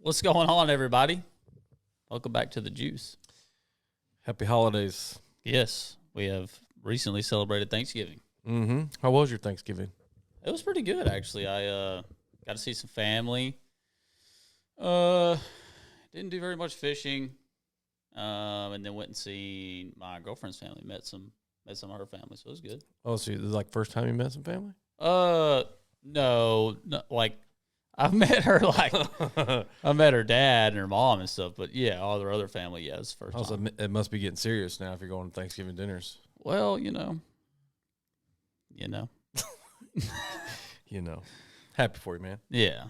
What's going on, everybody? Welcome back to The Juice. Happy holidays. Yes, we have recently celebrated Thanksgiving. Mm-hmm. How was your Thanksgiving? It was pretty good, actually. I got to see some family. Didn't do very much fishing, and then went and see my girlfriend's family. Met some of her family, so it was good. Oh, so this is like first time you met some family? No, like I've met her, I met her dad and her mom and stuff, but yeah, all their other family, yeah, it's the first time. It must be getting serious now if you're going to Thanksgiving dinners. Well, you know. Happy for you, man. Yeah.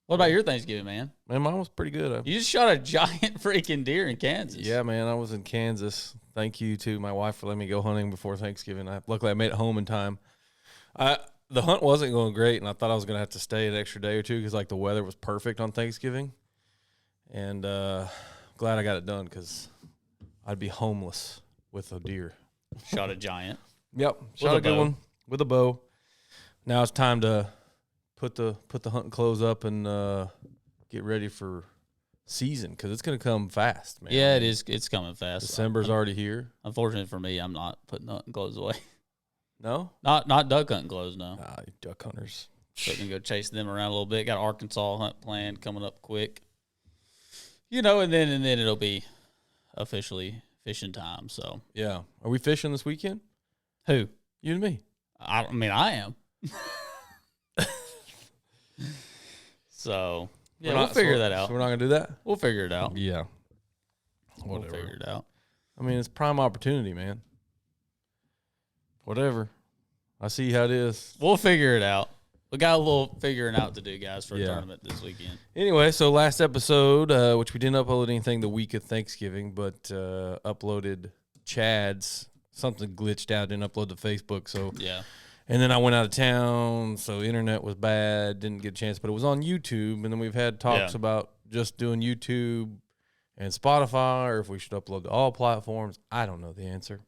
What about your Thanksgiving, man? Man, mine was pretty good. You just shot a giant freaking deer in Kansas. Yeah, man, I was in Kansas. Thank you to my wife for letting me go hunting before Thanksgiving. Luckily, I made it home in time. The hunt wasn't going great, and I thought I was going to have to stay an extra day or two because, the weather was perfect on Thanksgiving. And glad I got it done because I'd be homeless with a deer. Shot a giant. Yep, shot a good one with a bow. Now it's time to put the hunting clothes up and get ready for season because it's going to come fast, man. Yeah, it is. It's coming fast. December's already here. Unfortunately for me, I'm not putting hunting clothes away. No? Not duck hunting clothes, no. Duck hunters. So I can go chase them around a little bit. Got an Arkansas hunt planned coming up quick. And then it'll be officially fishing time. So yeah. Are we fishing this weekend? Who? You and me. I am. So yeah, we'll figure that out. So we're not gonna do that? We'll figure it out. Yeah. Whatever. We'll figure it out. I mean, it's prime opportunity, man. Whatever. I see how it is. We'll figure it out. We got a little figuring out to do, guys, for a tournament this weekend. Anyway, so last episode, which we didn't upload anything the week of Thanksgiving, but uploaded Chad's. Something glitched out, didn't upload to Facebook. So yeah. And then I went out of town, so the internet was bad, didn't get a chance. But it was on YouTube, and then we've had talks about just doing YouTube and Spotify, or if we should upload to all platforms. I don't know the answer.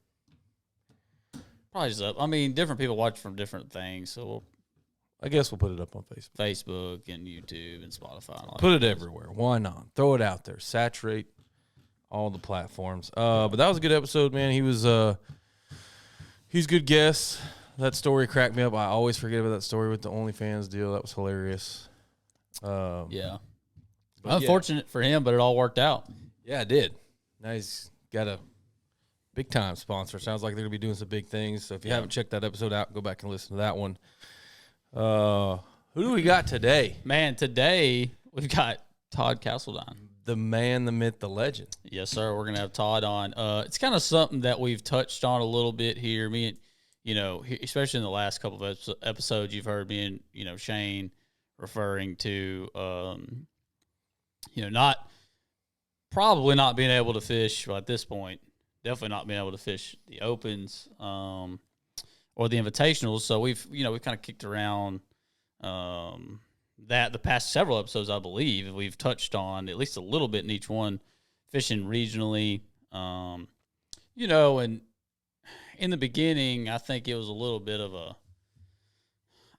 Probably just up. I mean, different people watch from different things, so I guess we'll put it up on Facebook. Facebook and YouTube and Spotify. And all put it everywhere. Why not? Throw it out there. Saturate all the platforms. But that was a good episode, man. He's a good guest. That story cracked me up. I always forget about that story with the OnlyFans deal. That was hilarious. Yeah. Unfortunate for him, but it all worked out. Yeah, it did. Now he's got a big-time sponsor. Sounds like they're going to be doing some big things. So if you haven't checked that episode out, go back and listen to that one. Who do we got today? Man, today we've got Todd Castledine. The man, the myth, the legend. Yes, sir. We're going to have Todd on. It's kind of something that we've touched on a little bit here. Me and, especially in the last couple of episodes, you've heard me and, Shane referring to, probably not being able to fish at this point. Definitely not being able to fish the opens or the invitationals. So we've kind of kicked around that the past several episodes, I believe. We've touched on at least a little bit in each one, fishing regionally. And in the beginning, I think it was a little bit of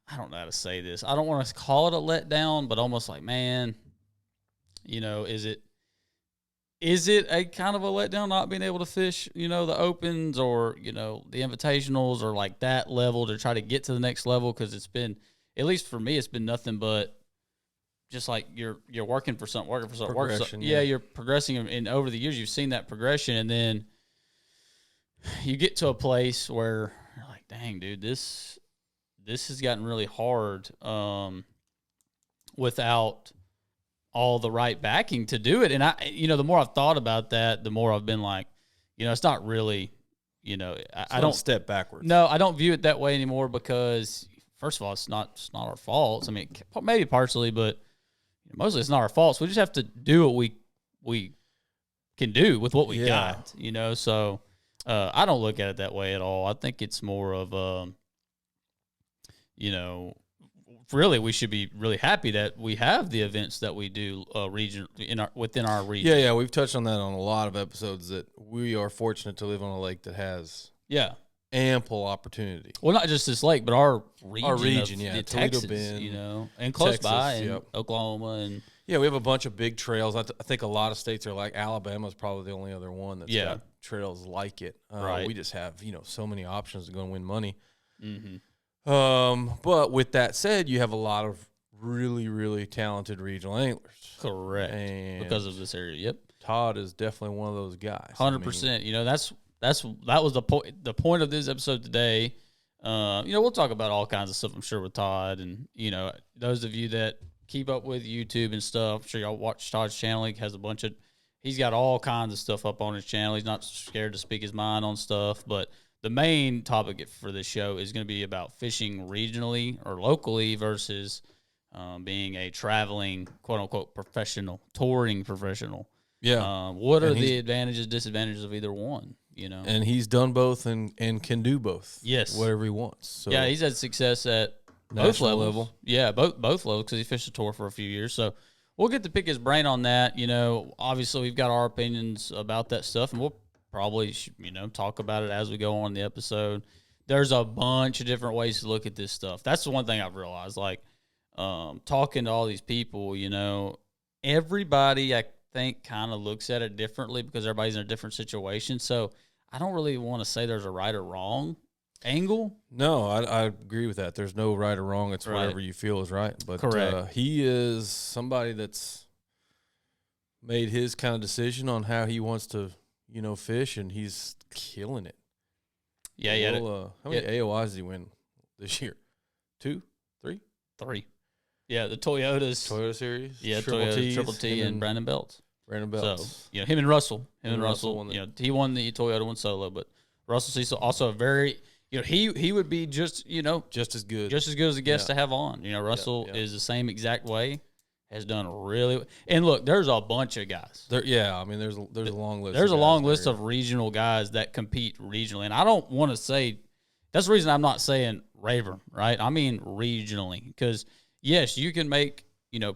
I don't know how to say this. I don't want to call it a letdown, but almost like, man, is it a kind of a letdown not being able to fish, the opens or, the invitationals or like that level to try to get to the next level? Because it's been, at least for me, it's been nothing but just like you're working for something. Yeah, you're progressing, and over the years you've seen that progression, and then you get to a place where you're like, dang, dude, this has gotten really hard without all the right backing to do it. And the more I've thought about that, the more I've been like, it's not really, I don't step backwards. No, I don't view it that way anymore because first of all, it's not our faults. I mean, maybe partially, but mostly it's not our faults. We just have to do what we can do with what we got, So I don't look at it that way at all. I think it's more of really we should be really happy that we have the events that we do within our region. Yeah, we've touched on that on a lot of episodes that we are fortunate to live on a lake that has ample opportunity. Well, not just this lake, but our region, the Texas, Bend, and close Texas, by, and Oklahoma, and Yeah, we have a bunch of big trails. I think a lot of states are like Alabama's probably the only other one that's got trails like it. Right. We just have, so many options to go and win money. Mm-hmm. But with that said, you have a lot of really, really talented regional anglers. Correct. And because of this area. Yep. Todd is definitely one of those guys. 100%. That was the point. The point of this episode today. We'll talk about all kinds of stuff, I'm sure, with Todd, and those of you that keep up with YouTube and stuff, I'm sure y'all watch Todd's channel. He has he's got all kinds of stuff up on his channel. He's not scared to speak his mind on stuff, but the main topic for this show is going to be about fishing regionally or locally versus being a traveling, quote unquote, touring professional. Yeah. What are the advantages, disadvantages of either one? And he's done both and can do both. Yes. Whatever he wants. So yeah, he's had success at both levels. Level. Yeah, both levels because he fished the tour for a few years. So we'll get to pick his brain on that. Obviously we've got our opinions about that stuff, and we'll probably talk about it as we go on in the episode. There's a bunch of different ways to look at this stuff. That's the one thing I've realized. Like talking to all these people, everybody I think kind of looks at it differently because everybody's in a different situation. So I don't really want to say there's a right or wrong angle. No, I agree with that. There's no right or wrong. It's whatever you feel is right. But correct. He is somebody that's made his kind of decision on how he wants to, fish, and he's killing it. Yeah, yeah. How many AOIs did he win this year? 2? 3? 3. Yeah, the Toyota Series. Yeah, Triple T and Brandon Belts. So, him and Russell. He won the Toyota one solo, but Russell Cecil also a very, he would be just as good as a guest to have on. Russell is the same exact way, has done really, and look, there's a bunch of guys. There's a long list. There's a long list of regional guys that compete regionally, and I don't want to say, that's the reason I'm not saying Rayburn, right? I mean regionally, because yes, you can make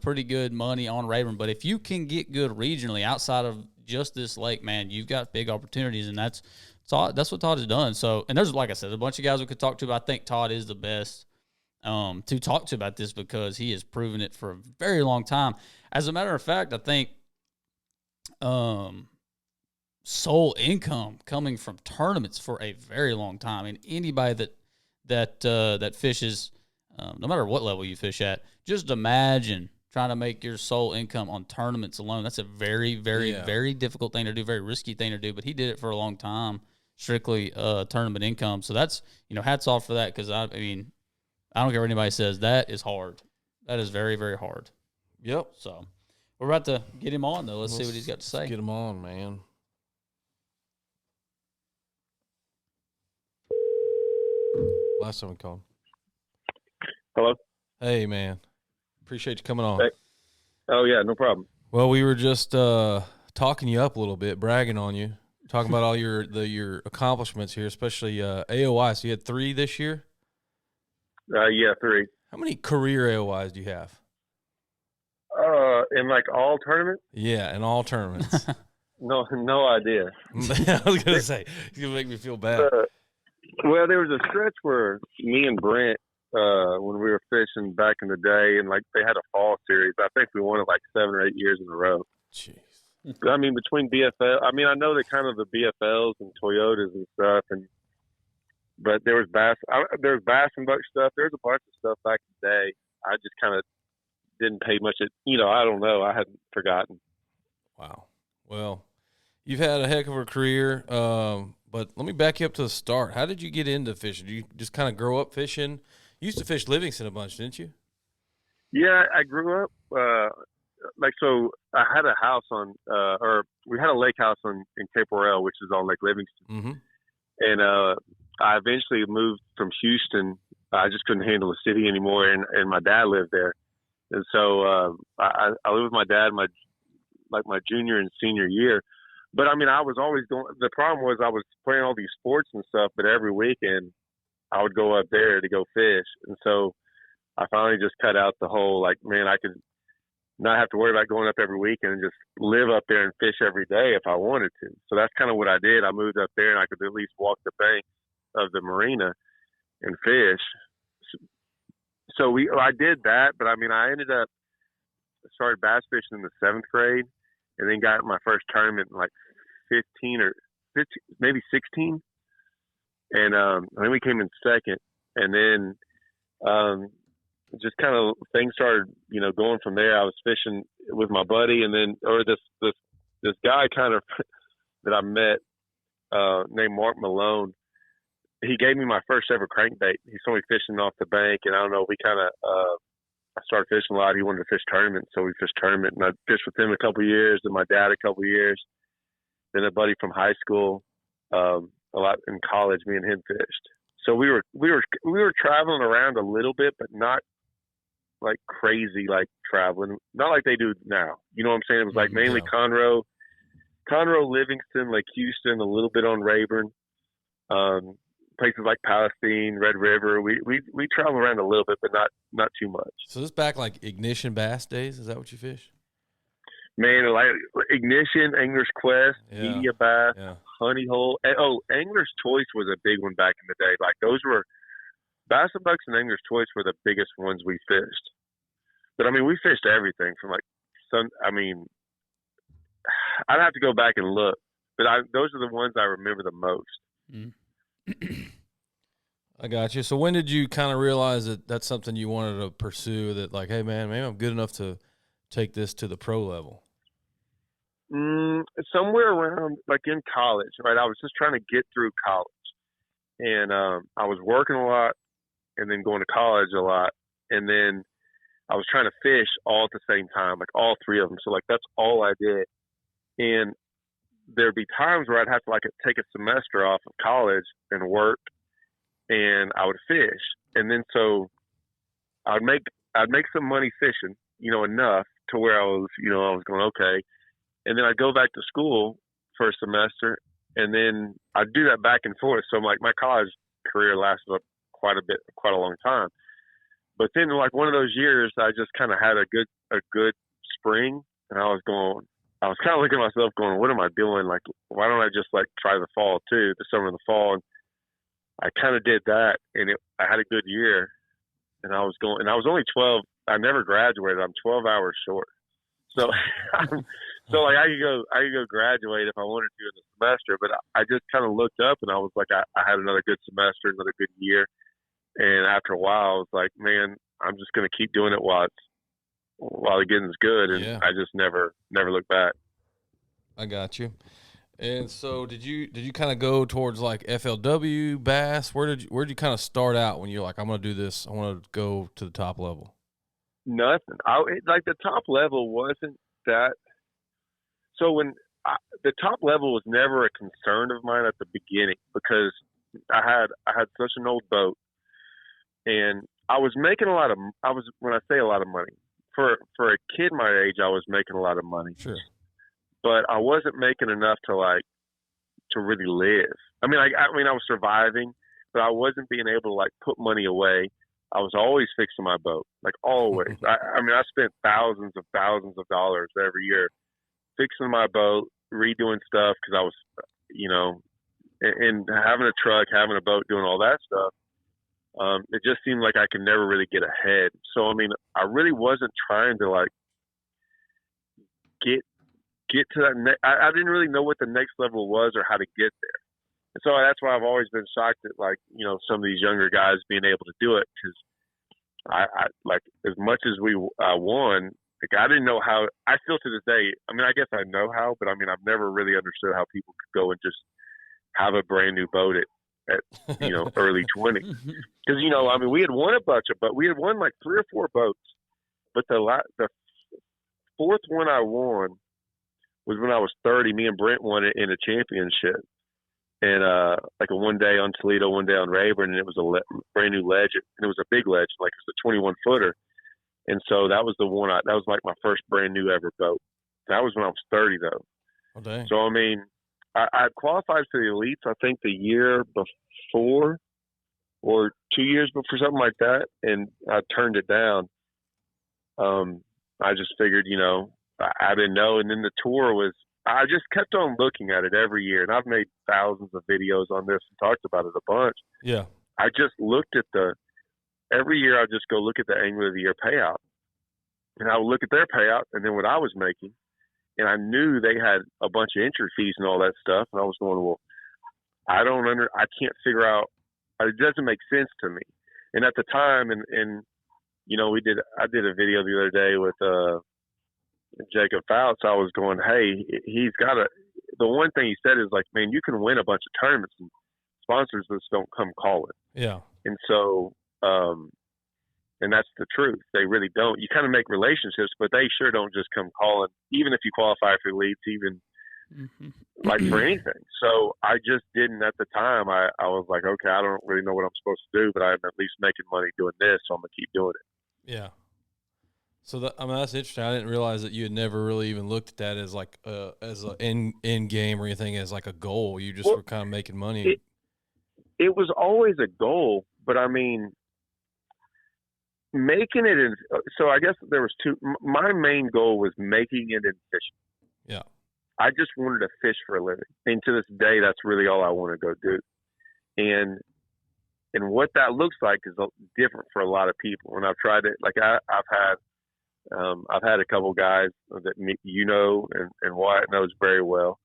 pretty good money on Rayburn, but if you can get good regionally outside of just this lake, man, you've got big opportunities, and that's what Todd has done. So, and there's, like I said, a bunch of guys we could talk to, but I think Todd is the best to talk to about this because he has proven it for a very long time. As a matter of fact, I think sole income coming from tournaments for a very long time, and anybody that fishes, no matter what level you fish at, just imagine trying to make your sole income on tournaments alone. That's a very, very, very difficult thing to do, very risky thing to do, but he did it for a long time, strictly tournament income. So that's, hats off for that, because I don't care what anybody says. That is hard. That is very, very hard. Yep. So we're about to get him on, though. Let's see what he's got to say. Get him on, man. Last time we called. Hello? Hey, man. Appreciate you coming on. Hey. Oh, yeah, no problem. Well, we were just talking you up a little bit, bragging on you, talking about all your accomplishments here, especially AOI. So you had 3 this year? Yeah, 3. How many career AOIs do you have? In like all tournaments? Yeah, in all tournaments. No idea. I was going to say, it's going to make me feel bad. Well, there was a stretch where me and Brent, when we were fishing back in the day, and like they had a fall series. I think we won it like 7 or 8 years in a row. Jeez. Between BFL, I know the kind of the BFLs and Toyotas and stuff, but there was bass and buck stuff. There's a bunch of stuff back in the day. I just kind of didn't pay much. I don't know. I hadn't forgotten. Wow. Well, you've had a heck of a career. But let me back you up to the start. How did you get into fishing? Did you just kind of grow up fishing? You used to fish Livingston a bunch, didn't you? Yeah, I grew up so I had a house we had a lake house in Cape Royale, which is on Lake Livingston. Mm-hmm. And I eventually moved from Houston. I just couldn't handle the city anymore, and my dad lived there. And so I lived with my dad my junior and senior year. But I was always going. The problem was I was playing all these sports and stuff, but every weekend I would go up there to go fish. And so I finally just cut out the whole I could not have to worry about going up every weekend and just live up there and fish every day if I wanted to. So that's kind of what I did. I moved up there and I could at least walk the bank of the marina and fish. So I did that, but I ended up started bass fishing in the 7th grade, and then got my first tournament in like 15 or 15, maybe 16, and then we came in second, and then just kind of things started, going from there. I was fishing with my buddy, and then this guy kind of that I met named Mark Malone. He gave me my first ever crankbait. He saw me fishing off the bank, and I don't know, we kind of I started fishing a lot. He wanted to fish tournament, so we fished tournament, and I fished with him a couple of years, and my dad a couple of years. Then a buddy from high school, a lot in college. Me and him fished. So we were traveling around a little bit, but not like crazy, like traveling, not like they do now. You know what I'm saying? It was like mainly Conroe, Livingston, Lake Houston, a little bit on Rayburn, places like Palestine, Red River. We travel around a little bit, but not too much. So this back like Ignition Bass days? Is that what you fish? Man, like Ignition, Angler's Quest, Media Bass, Honey Hole. Oh, Angler's Choice was a big one back in the day. Like those were Bass and Bucks and Angler's Choice were the biggest ones we fished. But I mean, we fished everything from like I'd have to go back and look, but those are the ones I remember the most. I got you. So when did you kind of realize that that's something you wanted to pursue? That like, hey man, maybe I'm good enough to take this to the pro level? Somewhere around like in college, right? I was just trying to get through college, and I was working a lot, and then going to college a lot, and then I was trying to fish all at the same time, like all three of them. So like that's all I did, and there'd be times where I'd have to like take a semester off of college and work, and I would fish, and then so I'd make some money fishing, enough to where I was going okay. And then I'd go back to school for a semester, and then I'd do that back and forth. So like my college career lasted quite a long time. But then like one of those years, I just kind of had a good spring, and I was kind of looking at myself going, what am I doing? Like, why don't I just like try the fall too, the summer and the fall? And I kind of did that, and I had a good year, and I was only 12. I never graduated. I'm 12 hours short. So, so like I could go graduate if I wanted to in the semester, but I just kind of looked up and I was like, I had another good semester, another good year. And after a while I was like, man, I'm just going to keep doing it while the getting's good. And I just never looked back. I got you. And so did you kind of go towards like FLW bass? Where'd you kind of start out when you're like, I'm going to do this, I want to go to the top level? Nothing. Like the top level wasn't that. So the top level was never a concern of mine at the beginning, because I had such an old boat, and I was making when I say a lot of money, for a kid my age, I was making a lot of money. Sure. But I wasn't making enough to really live. I mean, I was surviving, but I wasn't being able to like put money away. I was always fixing my boat, like always. I spent thousands of dollars every year fixing my boat, redoing stuff, because I was, and having a truck, having a boat, doing all that stuff. It just seemed like I could never really get ahead. So, I mean, I really wasn't trying to like get to that. I didn't really know what the next level was or how to get there. And so that's why I've always been shocked at like, some of these younger guys being able to do it, because I like, as much as we won, like I didn't know how. I still to this day, I mean, I guess I know how, but I mean, I've never really understood how people could go and just have a brand new boat at early 20s. Because I mean, we had won a bunch of, but we had won like 3 or 4 boats, but the fourth one I won was when I was 30. Me and Brent won it in a championship. And like a one day on Toledo, one day on Rayburn, and it was a brand new ledge, and it was a big ledge, like it was a 21 footer. And so that was the one that was like my first brand new ever boat. That was when I was 30 though. Oh, dang. So I mean, I qualified for the elites, I think the year before or 2 years before, something like that, and I turned it down. I just figured, I didn't know. And then the tour was, I just kept on looking at it every year, and I've made thousands of videos on this and talked about it a bunch. Yeah. I just looked at every year I just go look at the Angler of the Year payout. and I would look at their payout and then what I was making, and I knew they had a bunch of entry fees and all that stuff, and I was going, well, I can't figure out. It doesn't make sense to me. And at the time, and you know, I did a video the other day with Jacob Fouts. I was going, hey, the one thing he said is like, man, you can win a bunch of tournaments and sponsors just don't come calling. Yeah. And so, and that's the truth. They really don't. You kind of make relationships, but they sure don't just come calling, even if you qualify for leads, even like for anything. So I just didn't at the time. I was like, okay, I don't really know what I'm supposed to do, but I'm at least making money doing this, so I'm going to keep doing it. Yeah. So that's interesting. I didn't realize that you had never really even looked at that as like as an end game or anything, as like a goal. You just were kind of making money. It was always a goal, but I mean, making it in. So I guess there was two. My main goal was making it in fishing. Yeah. I just wanted to fish for a living, and to this day, that's really all I want to go do. And what that looks like is different for a lot of people. And I've tried it. Like I've had a couple guys that you know and Wyatt knows very well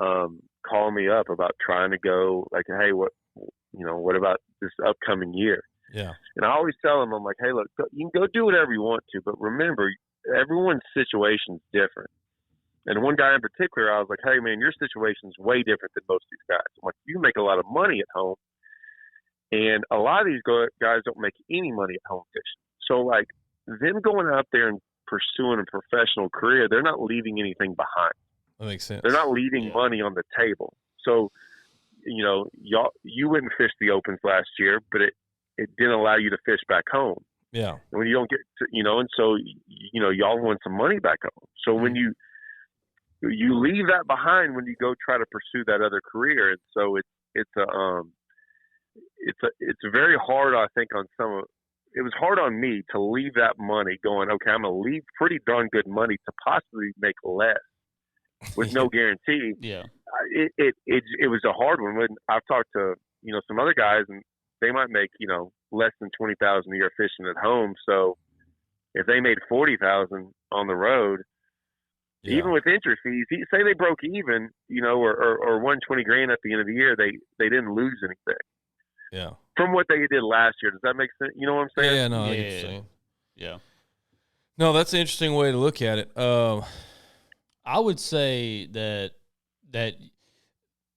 call me up about trying to go. Like, hey, what about this upcoming year? Yeah. And I always tell them, I'm like, hey, look, you can go do whatever you want to, but remember, everyone's situation's different. And one guy in particular, I was like, hey, man, your situation's way different than most of these guys. I'm like, you make a lot of money at home, and a lot of these guys don't make any money at home fishing. So, like, them going out there and pursuing a professional career, they're not leaving anything behind. That makes sense. They're not leaving money on the table. So, you know, you wouldn't fish the Opens last year, but it didn't allow you to fish back home. Yeah. And when you don't get to, and so, y'all want some money back home. So when you leave that behind when you go try to pursue that other career. And so it's very hard, I think, it was hard on me to leave that money going, okay, I'm going to leave pretty darn good money to possibly make less with no guarantee. Yeah. It was a hard one. When I've talked to, some other guys, and they might make, less than $20,000 a year fishing at home. So if they made $40,000 on the road, even with entry fees, say they broke even, or won $20,000 at the end of the year, they didn't lose anything. Yeah. From what they did last year. Does that make sense? You know what I'm saying? Yeah, no, I get what you're saying. Yeah. No, that's an interesting way to look at it. I would say that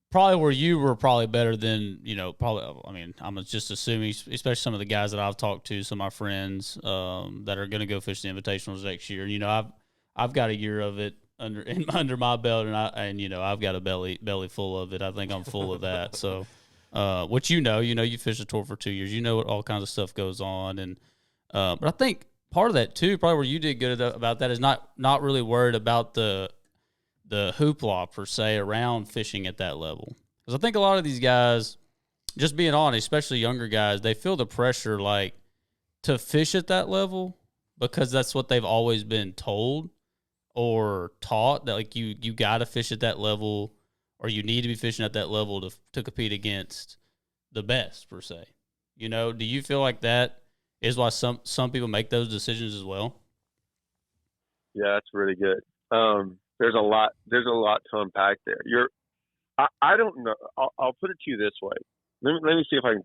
probably where you were probably better than, I'm just assuming, especially some of the guys that I've talked to, some of my friends that are going to go fish the invitationals next year. I've got a year of it under my belt, and I've got a belly full of it. I think I'm full of that. So, what you fished the tour for 2 years, what all kinds of stuff goes on, and but I think part of that too, probably where you did good about that, is not really worried about the hoopla per se around fishing at that level. Because I think a lot of these guys, just being honest, especially younger guys, they feel the pressure like to fish at that level because that's what they've always been told or taught, that like you got to fish at that level, or you need to be fishing at that level to compete against the best per se. Do you feel like that is why some people make those decisions as well? Yeah, that's really good. There's a lot to unpack there. I don't know. I'll put it to you this way. Let me see if I can.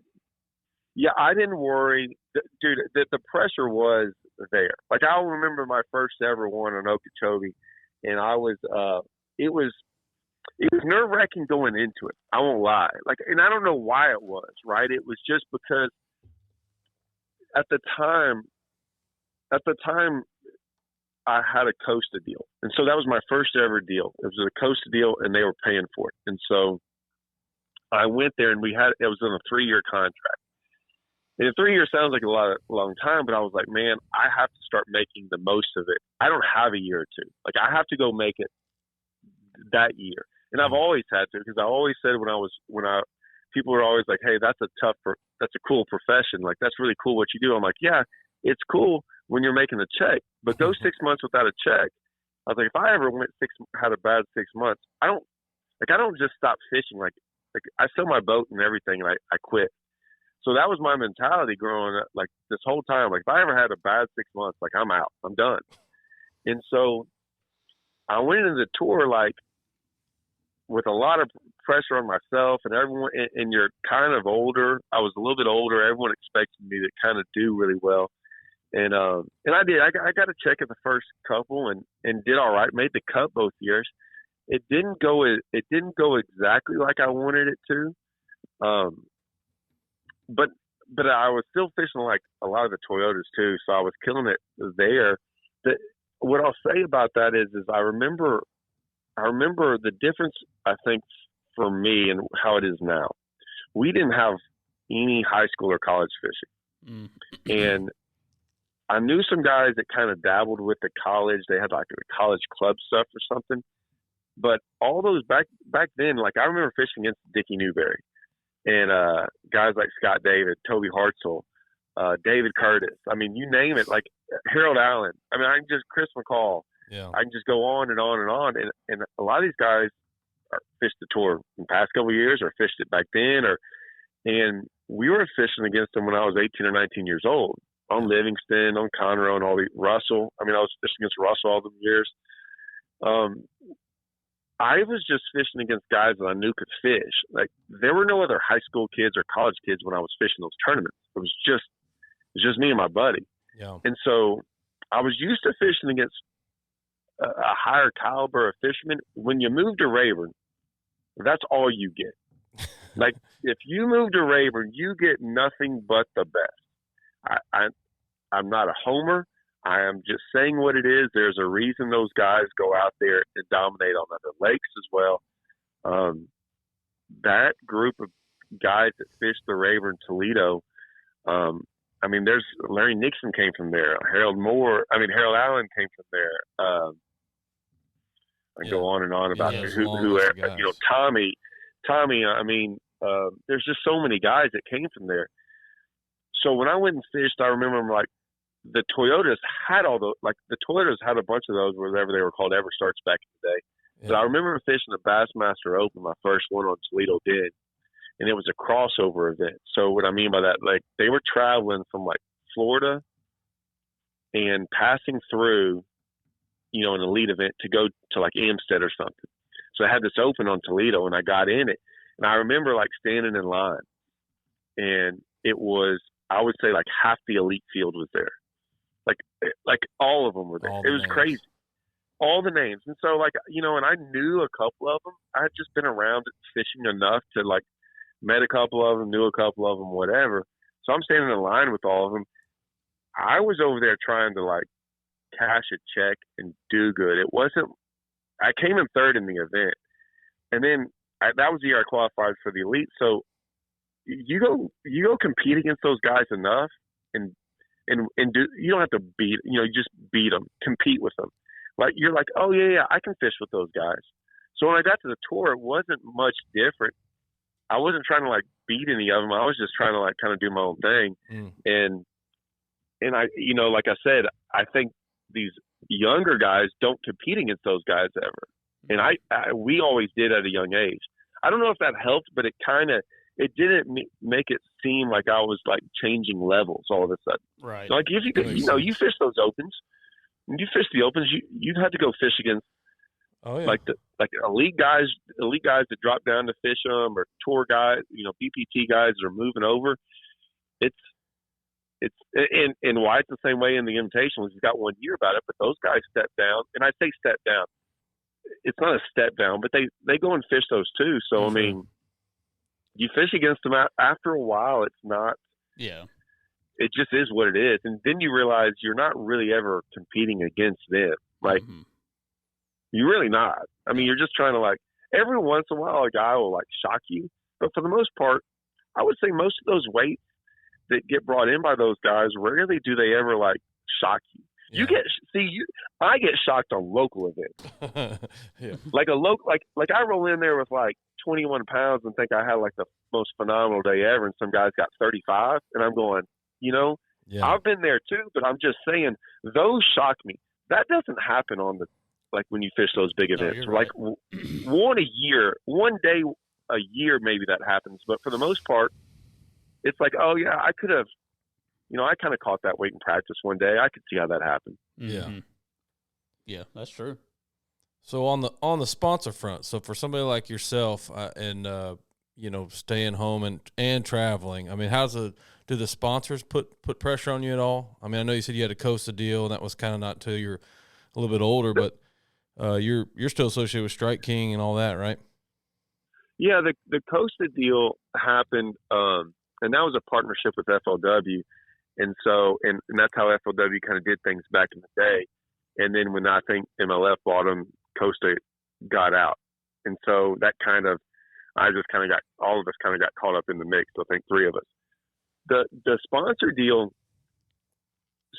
Yeah, I didn't worry, dude. The pressure was there. Like, I'll remember my first ever one on Okeechobee, and I was. It was nerve wracking going into it. I won't lie. Like, and I don't know why it was. Right? It was just because at the time, I had a Costa deal. And so that was my first ever deal. It was a Costa deal, and they were paying for it. And so I went there, and it was on a 3-year contract. And 3 years sounds like a long time, but I was like, man, I have to start making the most of it. I don't have a year or two. Like, I have to go make it that year. And I've always had to, because I always said people were always like, hey, that's a cool profession. Like, that's really cool what you do. I'm like, yeah, it's cool when you're making a check, but go 6 months without a check. I was like, if I ever had a bad 6 months, I don't just stop fishing. Like I sell my boat and everything, and I quit. So that was my mentality growing up. Like, this whole time, like, if I ever had a bad 6 months, like, I'm out, I'm done. And so I went into the tour like with a lot of pressure on myself and everyone. And you're kind of older. I was a little bit older. Everyone expected me to kind of do really well. And I did. I got a check at the first couple and did all right. Made the cut both years. It didn't go exactly like I wanted it to. But I was still fishing like a lot of the Toyotas too, so I was killing it there. What I'll say about that is I remember the difference, I think, for me and how it is now. We didn't have any high school or college fishing. And I knew some guys that kind of dabbled with the college. They had like a college club stuff or something. But all those back then, like I remember fishing against Dickie Newberry and guys like Scott David, Toby Hartzell, David Curtis. I mean, you name it, like Harold Allen. I mean, Chris McCall. Yeah. I can just go on and on and on. And a lot of these guys fished the tour in the past couple of years or fished it back then. And we were fishing against them when I was 18 or 19 years old on Livingston, on Conroe, and all the Russell. I mean, I was fishing against Russell all the years. I was just fishing against guys that I knew could fish. Like there were no other high school kids or college kids when I was fishing those tournaments. It was just me and my buddy. Yeah. And so I was used to fishing against a higher caliber of fishermen. When you move to Rayburn, that's all you get. Like if you move to Rayburn, you get nothing but the best. I'm not a homer. I am just saying what it is. There's a reason those guys go out there and dominate on other lakes as well. That group of guys that fish the Rayburn Toledo, I mean, there's Larry Nixon came from there. Harold Allen came from there. I go on and on about Tommy. I mean, there's just so many guys that came from there. So when I went and fished, I remember like the Toyotas had all those. Like the Toyotas had a bunch of those, whatever they were called, Everstarts back in the day. Yeah. But I remember fishing the Bassmaster Open, my first one on Toledo Dig, and it was a crossover event. So what I mean by that, like they were traveling from like Florida and passing through, an elite event to go to like Amstead or something. So I had this open on Toledo and I got in it. And I remember like standing in line and it was, I would say like half the elite field was there. Like all of them were there. It was crazy. All the names. And so like, and I knew a couple of them. I had just been around fishing enough to like met a couple of them, knew a couple of them, whatever. So I'm standing in line with all of them. I was over there trying to like cash a check and do good. I came in third in the event. And then that was the year I qualified for the elite. So you go compete against those guys enough and do, you don't have to beat, you just beat them, compete with them. Like you're like, oh yeah, I can fish with those guys. So when I got to the tour, it wasn't much different. I wasn't trying to like beat any of them. I was just trying to like kind of do my own thing. And I, like I said, I think these younger guys don't compete against those guys ever. And we always did at a young age. I don't know if that helped, but it didn't make it seem like I was like changing levels all of a sudden. Right. Like if you fish those opens, when you fish the opens, you had to go fish against like elite guys that drop down to fish them, or tour guys, BPT guys that are moving over. It's and why it's the same way in the Invitational. He's got 1 year about it, but those guys step down, and I say step down. It's not a step down, but they go and fish those too. So mm-hmm. I mean, you fish against them after a while. It's not. Yeah. It just is what it is, and then you realize you're not really ever competing against them. Like mm-hmm. you're really not. I mean, you're just trying to like every once in a while a guy will like shock you, but for the most part, I would say most of those weights that get brought in by those guys, rarely do they ever like shock you. Yeah. I get shocked on local events. Yeah. Like like I roll in there with like 21 pounds and think I had like the most phenomenal day ever, and some guys got 35, and I'm going, yeah. I've been there too, but I'm just saying those shock me. That doesn't happen on the like when you fish those big events. Like one day a year, maybe that happens, but for the most part, it's like, oh yeah, I could have. I kind of caught that weight in practice one day. I could see how that happened. Yeah. Mm-hmm. Yeah, that's true. So on the sponsor front, so for somebody like yourself and staying home and traveling, I mean, do the sponsors put pressure on you at all? I mean, I know you said you had a Costa deal, and that was kind of not till you're a little bit older, but you're still associated with Strike King and all that, right? Yeah, the Costa deal happened, and that was a partnership with FLW, and so and that's how FLW kind of did things back in the day. And then when I think MLF bought them, Costa got out, and so that kind of all of us kind of got caught up in the mix. I think three of us. The sponsor deal.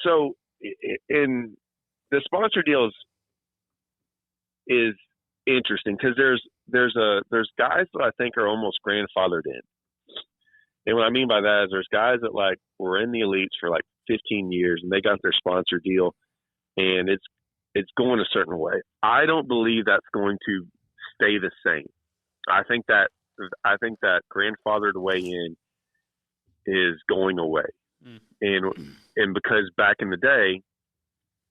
So in the sponsor deal is interesting because there's guys that I think are almost grandfathered in. And what I mean by that is there's guys that like were in the elites for like 15 years and they got their sponsor deal and it's going a certain way. I don't believe that's going to stay the same. I think that grandfathered way in is going away. And because back in the day,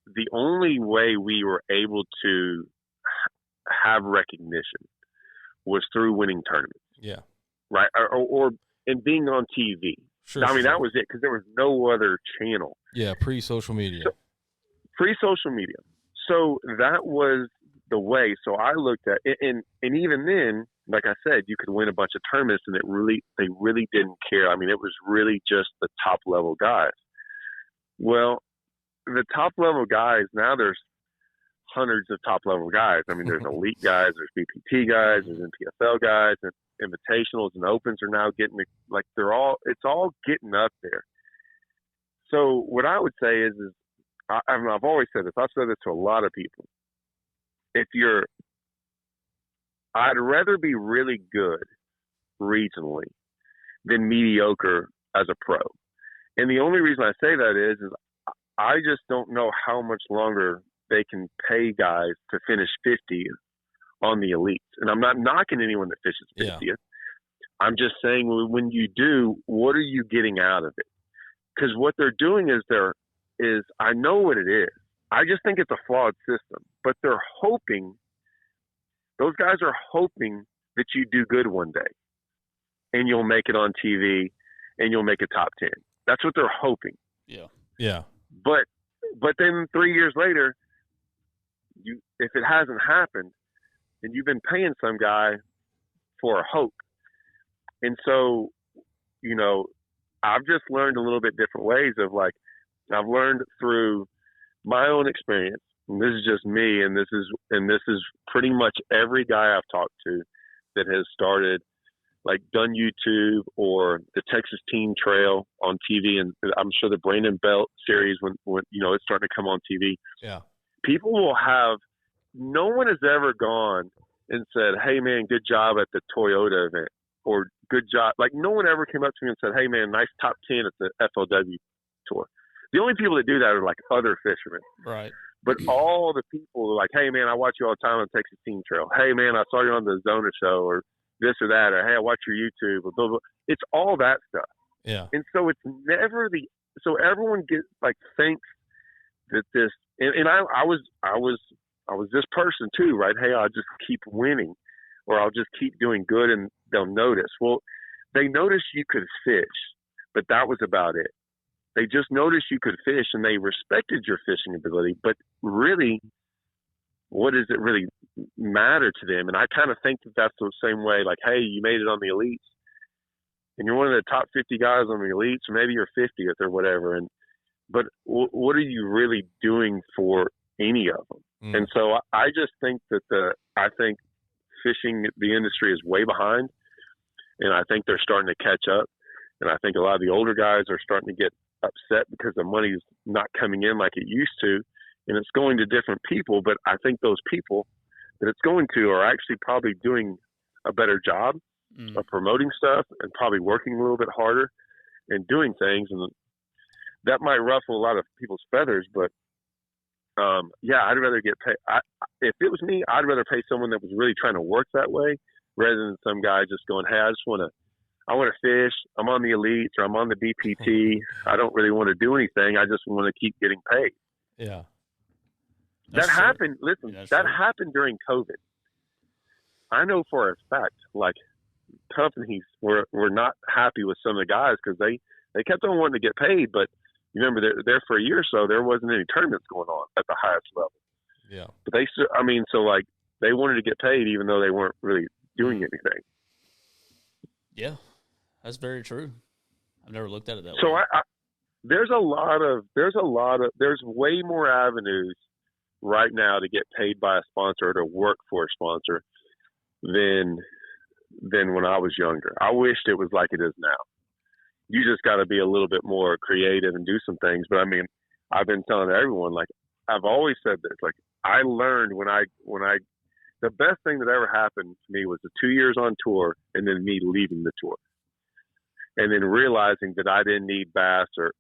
the only way we were able to have recognition was through winning tournaments. Yeah. Right. Or and being on TV. Sure. I mean, that was it because there was no other channel. Yeah. Pre-social media. Pre-social media. So that was the way. So I looked at it, and even then, like I said, you could win a bunch of tournaments and they really didn't care. I mean, it was really just the top level guys. Well, the top level guys, now there's hundreds of top level guys. I mean, there's elite guys, there's BPT guys, there's NPFL guys, and invitationals and opens are now getting it's all getting up there. So what I would say is I've always said this. I've said this to a lot of people. I'd rather be really good regionally than mediocre as a pro. And the only reason I say that is I just don't know how much longer they can pay guys to finish 50th on the elites. And I'm not knocking anyone that fishes 50th. Yeah. I'm just saying when you do, what are you getting out of it? Because what they're doing is I know what it is. I just think it's a flawed system. But those guys are hoping that you do good one day and you'll make it on TV and you'll make a top 10. That's what they're hoping. Yeah. Yeah. But then 3 years later, if it hasn't happened, then you've been paying some guy for a hope. And so, I've just learned a little bit different ways of like, I've learned through my own experience, and this is just me, and this is pretty much every guy I've talked to that has started, like done YouTube or the Texas Team Trail on TV, and I'm sure the Brandon Belt series when it's starting to come on TV. Yeah, people will have. No one has ever gone and said, "Hey man, good job at the Toyota event," or "Good job." Like no one ever came up to me and said, "Hey man, nice top 10 at the FLW tour." The only people that do that are like other fishermen. Right. But all the people are like, "Hey man, I watch you all the time on Texas Team Trail. Hey man, I saw you on the Zona show or this or that, or hey, I watch your YouTube or blah, blah. It's all that stuff. Yeah. And so it's never so everyone thinks that this, and I was this person too, right? Hey, I'll just keep winning or I'll just keep doing good and they'll notice. Well, they noticed you could fish, but that was about it. They just noticed you could fish and they respected your fishing ability, but really, what does it really matter to them? And I kind of think that that's the same way, like, hey, you made it on the elites and you're one of the top 50 guys on the elites, or maybe you're 50th or whatever. But what are you really doing for any of them? Mm. And so I just think that I think fishing, the industry is way behind, and I think they're starting to catch up. And I think a lot of the older guys are starting to get upset because the money's not coming in like it used to, and it's going to different people. But I think those people that it's going to are actually probably doing a better job of promoting stuff and probably working a little bit harder and doing things. And that might ruffle a lot of people's feathers, but I'd rather get paid. If it was me, I'd rather pay someone that was really trying to work that way rather than some guy just going, hey, I want to fish. I'm on the elites or I'm on the BPT. I don't really want to do anything. I just want to keep getting paid. Yeah. That happened. Listen, that happened during COVID. I know for a fact, like, companies were not happy with some of the guys because they kept on wanting to get paid, but you remember there for a year or so there wasn't any tournaments going on at the highest level. Yeah, but so like they wanted to get paid even though they weren't really doing anything. Yeah, that's very true. I've never looked at it that way. So there's way more avenues right now to get paid by a sponsor or to work for a sponsor than when I was younger. I wished it was like it is now. You just got to be a little bit more creative and do some things. But I mean, I've been telling everyone, like, I've always said this, like, I learned when I the best thing that ever happened to me was the 2 years on tour and then me leaving the tour. And then realizing that I didn't need Bass or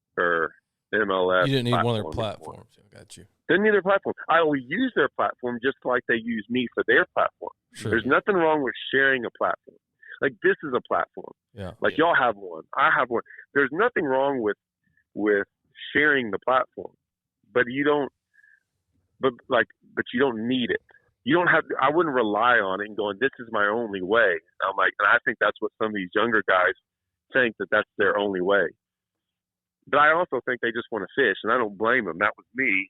MLS. You didn't need one of their platforms. I got you. Didn't need their platform. I will use their platform just like they use me for their platform. Sure. There's nothing wrong with sharing a platform. Like, this is a platform. Yeah. Like, y'all have one. I have one. There's nothing wrong with sharing the platform, but you don't. But you don't need it. You don't have. I wouldn't rely on it and going, this is my only way. I'm like, and I think that's what some of these younger guys think, that that's their only way. But I also think they just want to fish, and I don't blame them. That was me.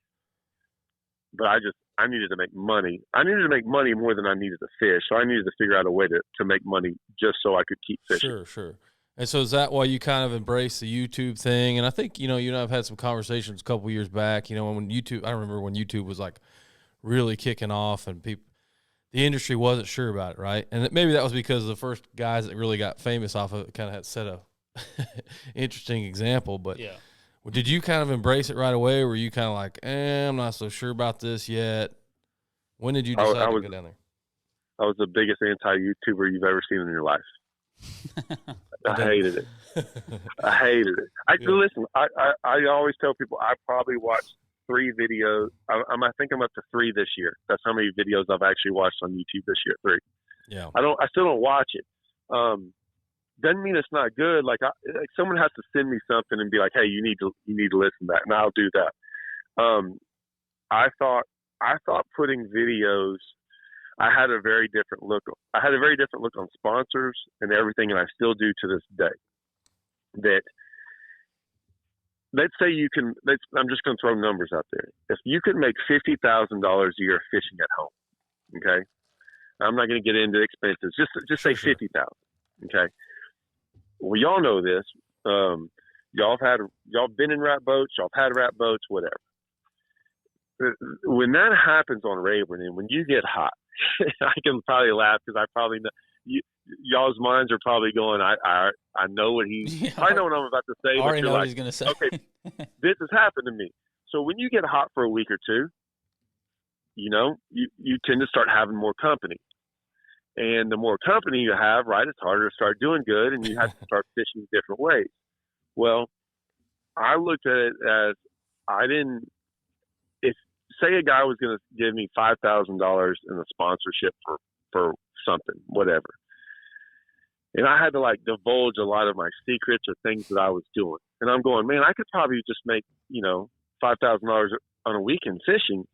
But I needed to make money. I needed to make money more than I needed to fish. So I needed to figure out a way to make money just so I could keep fishing. Sure. And so is that why you kind of embrace the YouTube thing? And I think, you and I've had some conversations a couple years back, when YouTube, I remember when YouTube was like really kicking off and the industry wasn't sure about it, right? And maybe that was because the first guys that really got famous off of it kind of had set a interesting example. But yeah. Did you kind of embrace it right away? Or were you kind of like, I'm not so sure about this yet? When did you decide to go down there? I was the biggest anti-YouTuber you've ever seen in your life. I hated it. Listen, I always tell people I probably watched 3 videos. I think I'm up to 3 this year. That's how many videos I've actually watched on YouTube this year. 3. Yeah. I still don't watch it. Doesn't mean it's not good. Like someone has to send me something and be like, hey, you need to listen to that, and I'll do that. I thought putting videos, I had a very different look. I had a very different look on sponsors and everything, and I still do to this day. That let's say I'm just going to throw numbers out there. If you could make $50,000 a year fishing at home, okay? I'm not going to get into expenses. Just say 50,000, okay? Well, y'all know this. Y'all been in rat boats. Y'all had rat boats. Whatever. When that happens on Rayburn, and when you get hot, I can probably laugh because I probably know y'all's minds are probably going. I know what I know what I'm about to say. I already know what he's going to say. Okay, this has happened to me. So when you get hot for a week or two, you tend to start having more company. And the more company you have, right, it's harder to start doing good, and you have to start fishing different ways. Well, I looked at it as if say a guy was going to give me $5,000 in a sponsorship for something, whatever, and I had to divulge a lot of my secrets or things that I was doing, and I'm going, man, I could probably just make $5,000 on a weekend fishing.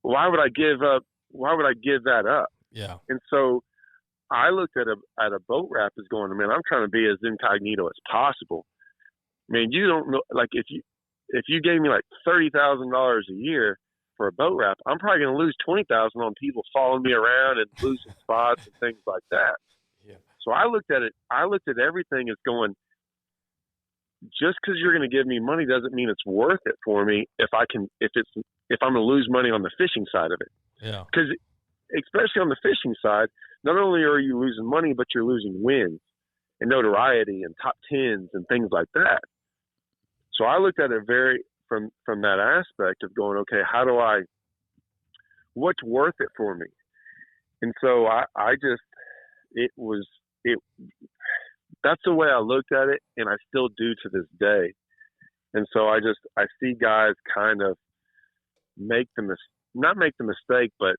Why would I give that up? Yeah. And so I looked at a boat wrap as going, man, I'm trying to be as incognito as possible. Man, you don't know, if you gave me $30,000 a year for a boat wrap, I'm probably going to lose $20,000 on people following me around and losing spots and things like that. Yeah. So I looked at everything as going, just because you're going to give me money doesn't mean it's worth it for me if I'm going to lose money on the fishing side of it. Yeah. Because especially on the fishing side, not only are you losing money, but you're losing wins and notoriety and top tens and things like that. So I looked at it from that aspect of going, okay, what's worth it for me? And so that's the way I looked at it, and I still do to this day. And so I see guys kind of not make the mistake, but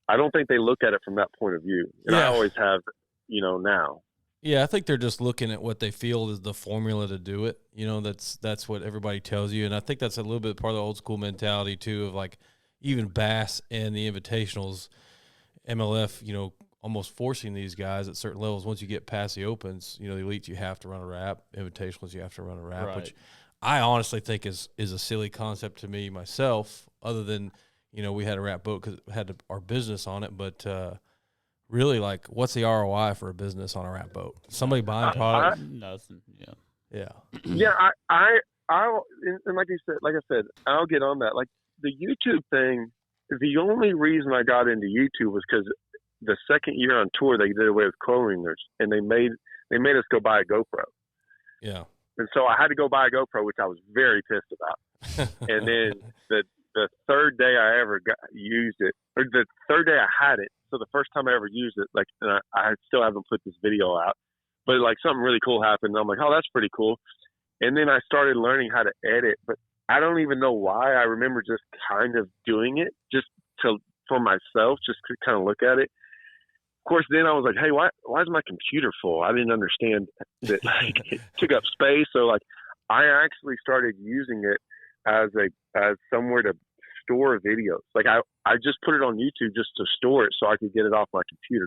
I don't think they look at it from that point of view. And I always have, now. Yeah, I think they're just looking at what they feel is the formula to do it. You know, that's what everybody tells you, and I think that's a little bit part of the old school mentality too, of like even Bass and the Invitationals, MLF, you know, almost forcing these guys at certain levels. Once you get past the opens, you know, the elites, you have to run a wrap. Invitationals, you have to run a wrap, Right. which I honestly think is a silly concept to me myself. Other than, you know, we had a wrap boat because it had our business on it, but really, like, what's the ROI for a business on a wrap boat? Somebody buying product? Nothing. Yeah. Yeah. Yeah, and like I said, I'll get on that. Like the YouTube thing, the only reason I got into YouTube was because the second year on tour they did away with co-ringers, and they made us go buy a GoPro. Yeah. And so I had to go buy a GoPro, which I was very pissed about. And then the third day I ever used it, or the third day I had it, so the first time I ever used it, like, and I still haven't put this video out, but like something really cool happened. And I'm like, oh, that's pretty cool. And then I started learning how to edit, but I don't even know why. I remember just kind of doing it just for myself, just to kind of look at it. Of course, then I was like, hey, why is my computer full? I didn't understand that like, it took up space. So like I actually started using it as somewhere to store videos. Like I just put it on YouTube just to store it so I could get it off my computer.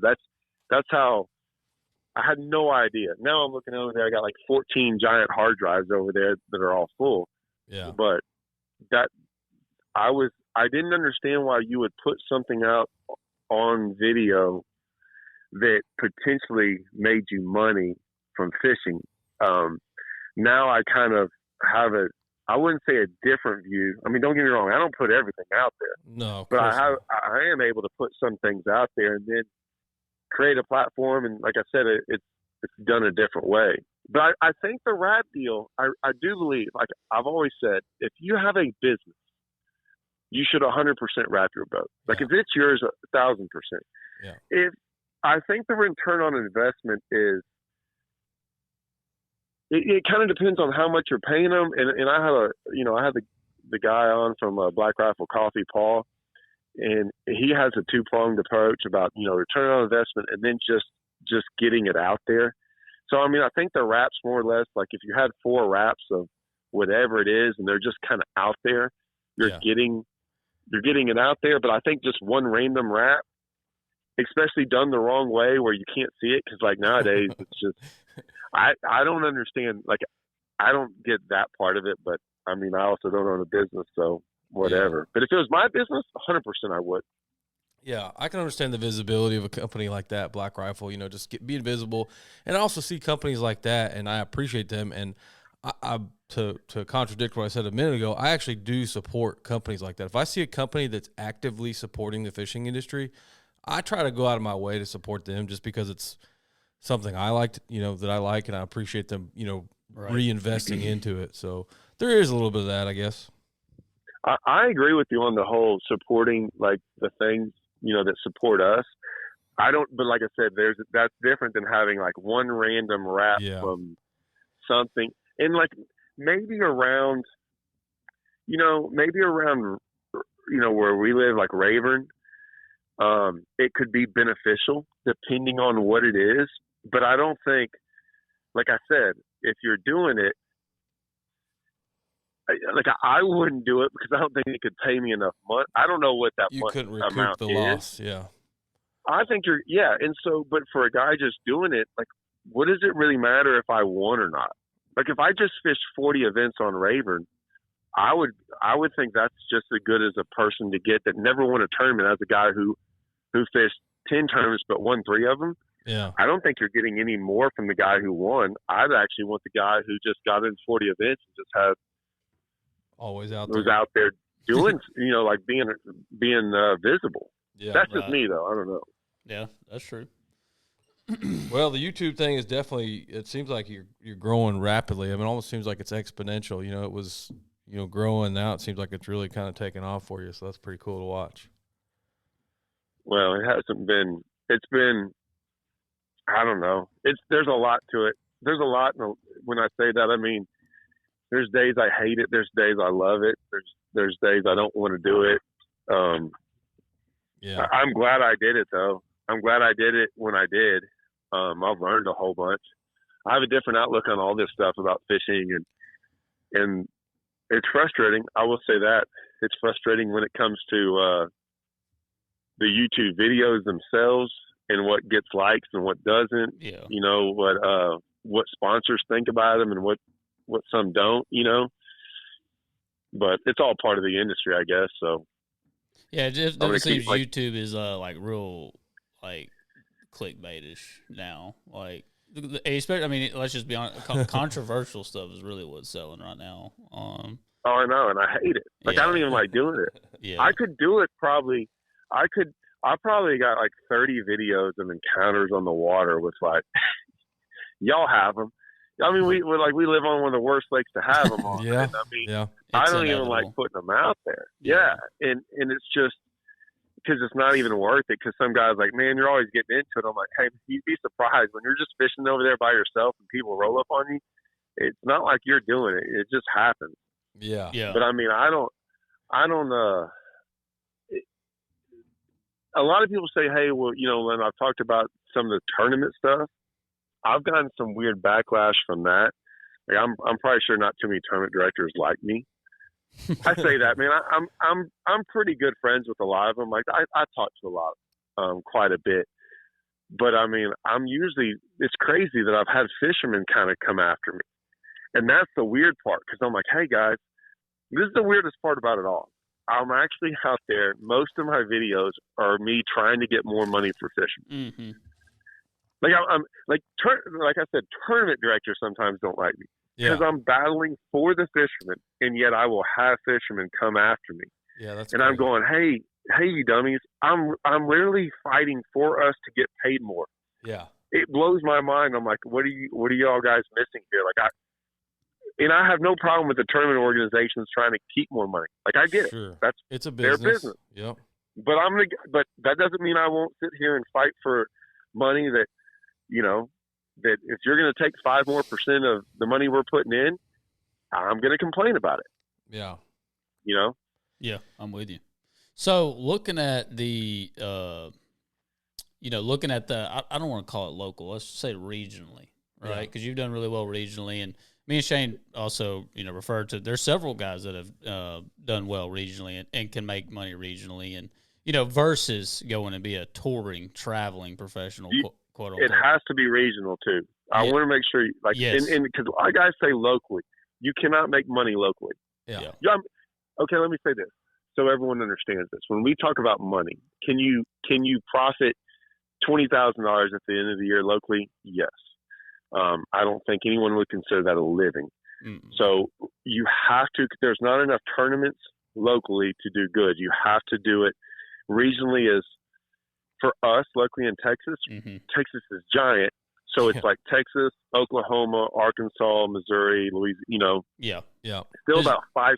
That's how. I had no idea. Now I'm looking over there. I got like 14 giant hard drives over there that are all full. Yeah. But I didn't understand why you would put something out on video that potentially made you money from fishing. Now I kind of have I wouldn't say a different view. I mean, don't get me wrong. I don't put everything out there. No, but I am able to put some things out there and then create a platform. And like I said, it's done a different way. But I think the wrap deal, I do believe, like I've always said, if you have a business, you should 100% wrap your boat. Like if it's yours, 1,000%. Yeah. I think the return on investment is, it kind of depends on how much you're paying them. And I had the guy on from Black Rifle Coffee, Paul, and he has a two-pronged approach about, return on investment and then just getting it out there. So, I mean, I think the wraps more or less, like if you had 4 wraps of whatever it is and they're just kind of out there, you're getting it out there. But I think just one random wrap, especially done the wrong way where you can't see it, because like nowadays it's just I don't understand, like I don't get that part of it, but I mean I also don't own a business, so whatever. But if it was my business, 100% I would. Yeah, I can understand the visibility of a company like that, Black Rifle, just being visible. And I also see companies like that, and I appreciate them. And I to contradict what I said a minute ago, I actually do support companies like that. If I see a company that's actively supporting the fishing industry, I try to go out of my way to support them just because it's something I liked, that I like, and I appreciate them, reinvesting into it. So there is a little bit of that, I guess. I agree with you on the whole supporting, like the things, that support us. But like I said, that's different than having like one random wrap from something. And like maybe around, where we live, like Rayburn, it could be beneficial depending on what it is. But I don't think, like I said, if you're doing it, I wouldn't do it because I don't think it could pay me enough money. I don't know what that you couldn't recoup amount the is. loss. Yeah. I think and so, but for a guy just doing it, like, what does it really matter if I won or not? Like, if I just fished 40 events on Rayburn, I would think that's just as good as a person to get that never won a tournament as a guy who fished 10 tournaments but won 3 of them. Yeah. I don't think you're getting any more from the guy who won. I'd actually want the guy who just got in 40 events and just had always out there doing, like being visible. Yeah. That's just me though. I don't know. Yeah, that's true. Well, the YouTube thing is definitely, it seems like you're growing rapidly. I mean, it almost seems like it's exponential. It was, growing. Now it seems like it's really kind of taken off for you. So that's pretty cool to watch. Well, it's been, I don't know. There's a lot to it. There's a lot. When I say that, I mean, there's days I hate it. There's days I love it. There's days I don't want to do it. Yeah. I'm glad I did it though. I'm glad I did it when I did. I've learned a whole bunch. I have a different outlook on all this stuff about fishing, and it's frustrating. I will say that it's frustrating when it comes to the YouTube videos themselves and what gets likes and what doesn't. Yeah. You know what sponsors think about them and what some don't. You know, but it's all part of the industry, I guess. So yeah, it just definitely seems YouTube is like real like clickbaitish now. Like, especially, I mean, let's just be honest, controversial stuff is really what's selling right now. Oh, I know, and I hate it. Like, I don't even like doing it. Yeah. I could do it probably. I probably got like 30 videos of encounters on the water with like, y'all have them. I mean, we live on one of the worst lakes to have them on. Yeah. And I mean, yeah. I don't even like putting them out there. Yeah. And it's just because it's not even worth it. Because some guys like, man, you're always getting into it. I'm like, hey, you'd be surprised when you're just fishing over there by yourself and people roll up on you. It's not like you're doing it. It just happens. Yeah. Yeah. But I mean, I don't. A lot of people say, hey, well, you know, when I've talked about some of the tournament stuff, I've gotten some weird backlash from that. Like, I'm probably sure not too many tournament directors like me. I say that, man. I'm pretty good friends with a lot of them. Like, I talk to a lot, quite a bit. But I mean, it's crazy that I've had fishermen kind of come after me, and that's the weird part. Because I'm like, hey guys, this is the weirdest part about it all. I'm actually out there. Most of my videos are me trying to get more money for fishing. Mm-hmm. Like I'm like I said, tournament directors sometimes don't like me because I'm battling for the fishermen, and yet I will have fishermen come after me. Yeah, that's. And crazy. I'm going, hey, you dummies! I'm literally fighting for us to get paid more. Yeah, it blows my mind. I'm like, what are y'all guys missing here? Like I have no problem with the tournament organizations trying to keep more money. Like, I get it. It's a business. Their business. Yep. But that doesn't mean I won't sit here and fight for money that, you know, that if you're going to take 5% more of the money we're putting in, I'm going to complain about it. Yeah. You know? Yeah, I'm with you. So looking at the, I don't want to call it local. Let's say regionally, right? Because you've done really well regionally, and me and Shane also, referred to, there's several guys that have done well regionally and can make money regionally, and, versus going and be a touring, traveling professional, quote unquote. It has to be regional too. I want to make sure, and because a lot of guys say locally, you cannot make money locally. Yeah. Okay, let me say this so everyone understands this. When we talk about money, can you profit $20,000 at the end of the year locally? Yes. I don't think anyone would consider that a living. Mm-mm. So you have to, there's not enough tournaments locally to do good. You have to do it regionally. As for us locally in Texas, Texas is giant. So it's like Texas, Oklahoma, Arkansas, Missouri, Louisiana, Yeah. Still about five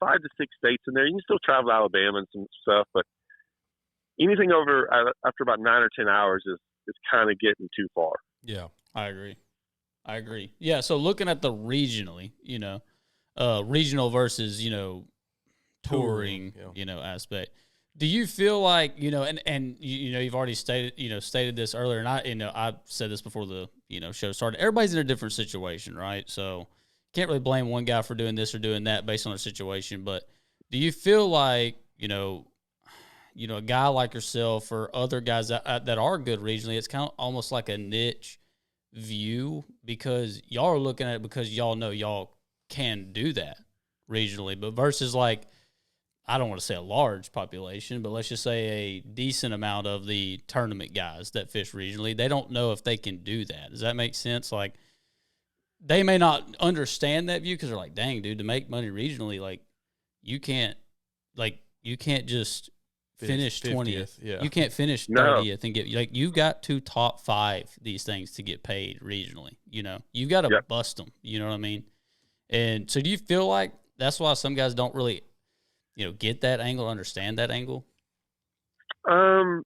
to six states in there. You can still travel to Alabama and some stuff, but anything over after about 9 or 10 hours is kind of getting too far. Yeah. I agree. Yeah. So looking at the regionally, regional versus, touring, aspect, do you feel like, and you've already stated this earlier, and I said this before the, show started, everybody's in a different situation, right? So can't really blame one guy for doing this or doing that based on their situation. But do you feel like, a guy like yourself or other guys that are good regionally, it's kind of almost like a niche view because y'all are looking at it because y'all know y'all can do that regionally, but versus like, I don't want to say a large population, but let's just say a decent amount of the tournament guys that fish regionally, they don't know if they can do that. Does that make sense? Like, they may not understand that view because they're like, dang, dude, to make money regionally, like, you can't just finish 20th. Yeah. You can't finish 30th and get, like, you got to top 5 these things to get paid regionally. You got to bust them. You know what I mean? And so do you feel like that's why some guys don't really, get that angle, understand that angle? Because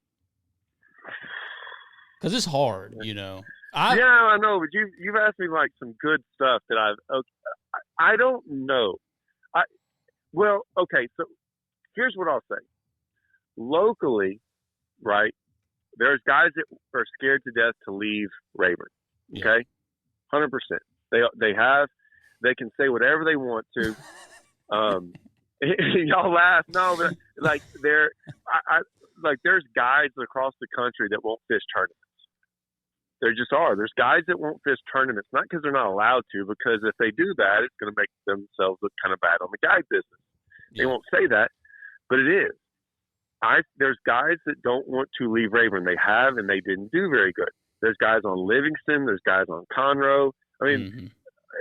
it's hard, I know, but you've asked me like some good stuff that I don't know. So here's what I'll say. Locally, right, there's guys that are scared to death to leave Rayburn. Okay, 100%. They can say whatever they want to. Y'all laugh. No, but like there's guys across the country that won't fish tournaments. There just are. There's guys that won't fish tournaments, not because they're not allowed to, because if they do that, it's going to make themselves look kind of bad on the guide business. They won't say that, but it is. There's guys that don't want to leave Rayburn. They have, and they didn't do very good. There's guys on Livingston. There's guys on Conroe. I mean,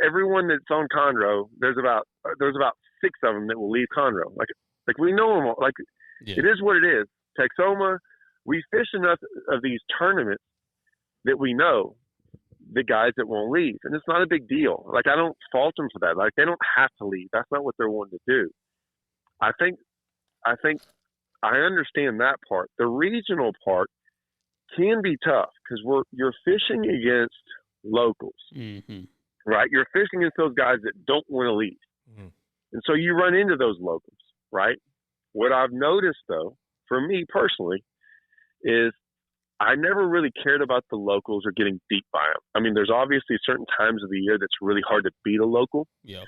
everyone that's on Conroe, there's about 6 of them that will leave Conroe. Like we know them all. Like it is what it is. Texoma, we fish enough of these tournaments that we know the guys that won't leave, and it's not a big deal. Like I don't fault them for that. Like they don't have to leave. That's not what they're wanting to do. I think I understand that part. The regional part can be tough because you're fishing against locals, right? You're fishing against those guys that don't want to leave, and so you run into those locals, right? What I've noticed, though, for me personally, is I never really cared about the locals or getting beat by them. I mean, there's obviously certain times of the year that's really hard to beat a local. Yeah.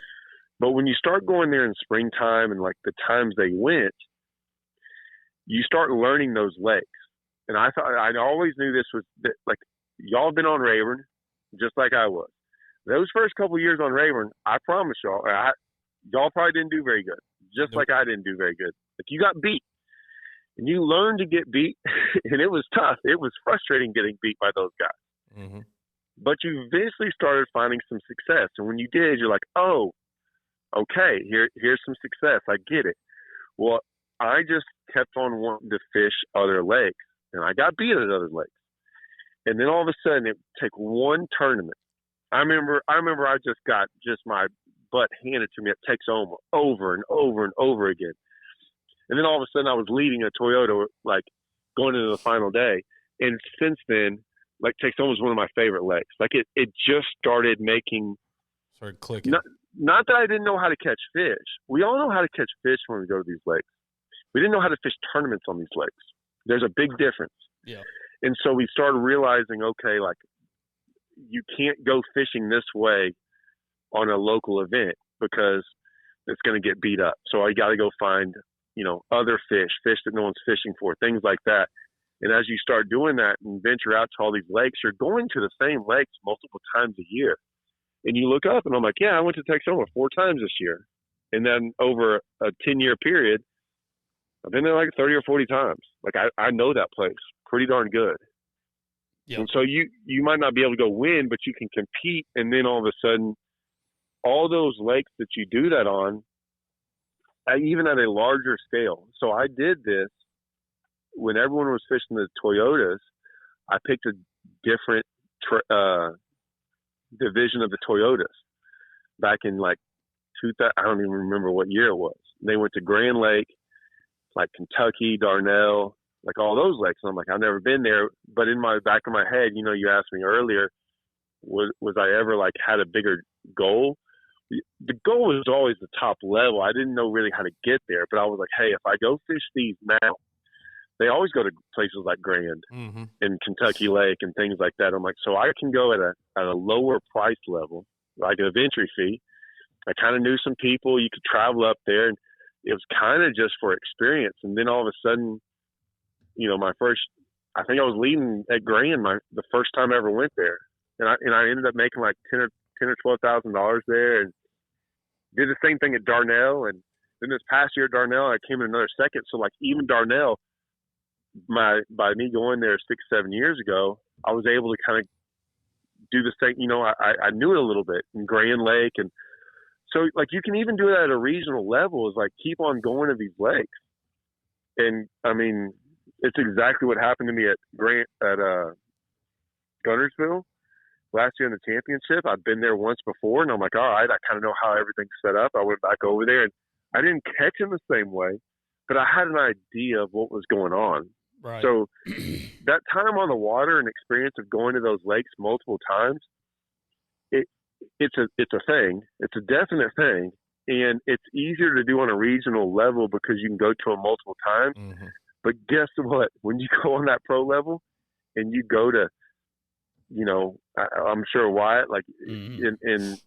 But when you start going there in springtime and like the times they went, you start learning those lakes. And I always knew this was like y'all have been on Rayburn just like I was. Those first couple of years on Rayburn, I promise y'all probably didn't do very good. Just like I didn't do very good. Like you got beat. And you learned to get beat, and it was tough. It was frustrating getting beat by those guys. But you eventually started finding some success. And when you did, you're like, oh, okay, here's some success. I get it. Well, I just kept on wanting to fish other lakes, and I got beat at other lakes. And then all of a sudden, it would take one tournament. I remember I just got my butt handed to me at Texoma over and over and over again. And then all of a sudden I was leading a Toyota, like going into the final day. And since then, like Texoma was one of my favorite lakes. Like it just started clicking. Not that I didn't know how to catch fish. We all know how to catch fish when we go to these lakes. We didn't know how to fish tournaments on these lakes. There's a big difference. Yeah. And so we started realizing, okay, like you can't go fishing this way on a local event because it's going to get beat up. So I got to go find other fish that no one's fishing for, things like that. And as you start doing that and venture out to all these lakes, you're going to the same lakes multiple times a year. And you look up and I'm like, yeah, I went to Texoma 4 times this year. And then over a 10-year period, I've been there like 30 or 40 times. Like I know that place pretty darn good. Yep. And so you might not be able to go win, but you can compete. And then all of a sudden, all those lakes that you do that on, even at a larger scale. So I did this when everyone was fishing the Toyotas. I picked a different division of the Toyotas back in like 2000. I don't even remember what year it was. They went to Grand Lake, like Kentucky, Darnell, like all those lakes. And I'm like, I've never been there. But in my back of my head, you asked me earlier, was I ever like had a bigger goal? The goal was always the top level. I didn't know really how to get there, but I was like, hey, if I go fish these now, they always go to places like Grand and Kentucky Lake and things like that. I'm like, so I can go at a lower price level, like an entry fee. I kind of knew some people. You could travel up there, and it was kind of just for experience. And then all of a sudden, I think I was leading at Grand the first time I ever went there, and I ended up making like $10,000 or $12,000 there, and did the same thing at Darnell. And then this past year at Darnell, I came in another second. So like even Darnell, by me going there 6-7 years ago, I was able to kind of do the same. I knew it a little bit in Grand Lake. And so like you can even do that at a regional level, is like keep on going to these lakes. And I mean, it's exactly what happened to me at Gunnersville last year in the championship. I'd been there once before, and I'm like, all right, I kind of know how everything's set up. I went back over there, and I didn't catch him the same way, but I had an idea of what was going on. Right. So that time on the water and experience of going to those lakes multiple times, it's a thing. It's a definite thing, and it's easier to do on a regional level because you can go to them multiple times. But guess what? When you go on that pro level, and you go to, I'm sure Wyatt, like, and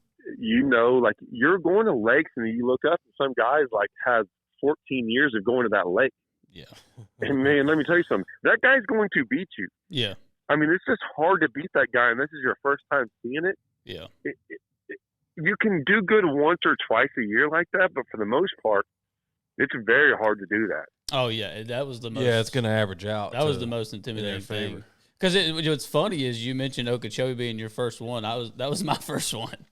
like you're going to lakes and you look up and some guys like have 14 years of going to that lake. Yeah. And man, let me tell you something. That guy's going to beat you. Yeah. I mean, it's just hard to beat that guy, and this is your first time seeing it. Yeah. You can do good once or twice a year like that, but for the most part, it's very hard to do that. Oh yeah, that was the most. Yeah, it's going to average out. That was the most intimidating thing. Because what's funny is you mentioned Okeechobee being your first one. That was my first one,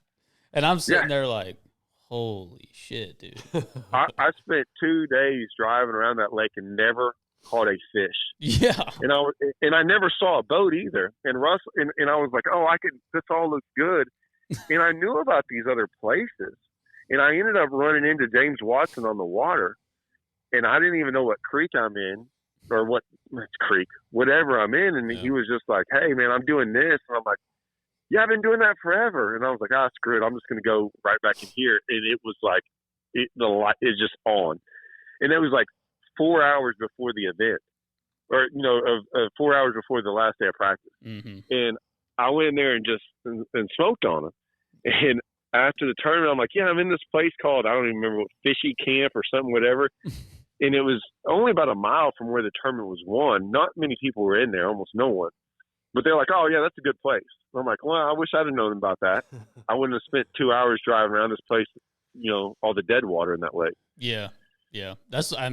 and I'm sitting there like, holy shit, dude. I spent 2 days driving around that lake and never caught a fish. Yeah. And I never saw a boat either. And Russ and I was like, this all looks good. And I knew about these other places. And I ended up running into James Watson on the water. And I didn't even know what creek I'm in or what creek, whatever I'm in. And he was just like, hey, man, I'm doing this. And I'm like, yeah, I've been doing that forever. And I was like, screw it. I'm just going to go right back in here. And it was like, the light is just on. And it was like 4 hours before the event, or, 4 hours before the last day of practice. Mm-hmm. And I went in there and just and smoked on them. And after the tournament, I'm like, yeah, I'm in this place called, I don't even remember what, Fishy Camp or something, whatever. And it was only about a mile from where the tournament was won. Not many people were in there, almost no one. But they're like, oh, yeah, that's a good place. And I'm like, well, I wish I'd have known about that. I wouldn't have spent 2 hours driving around this place, all the dead water in that lake. Yeah. Yeah. I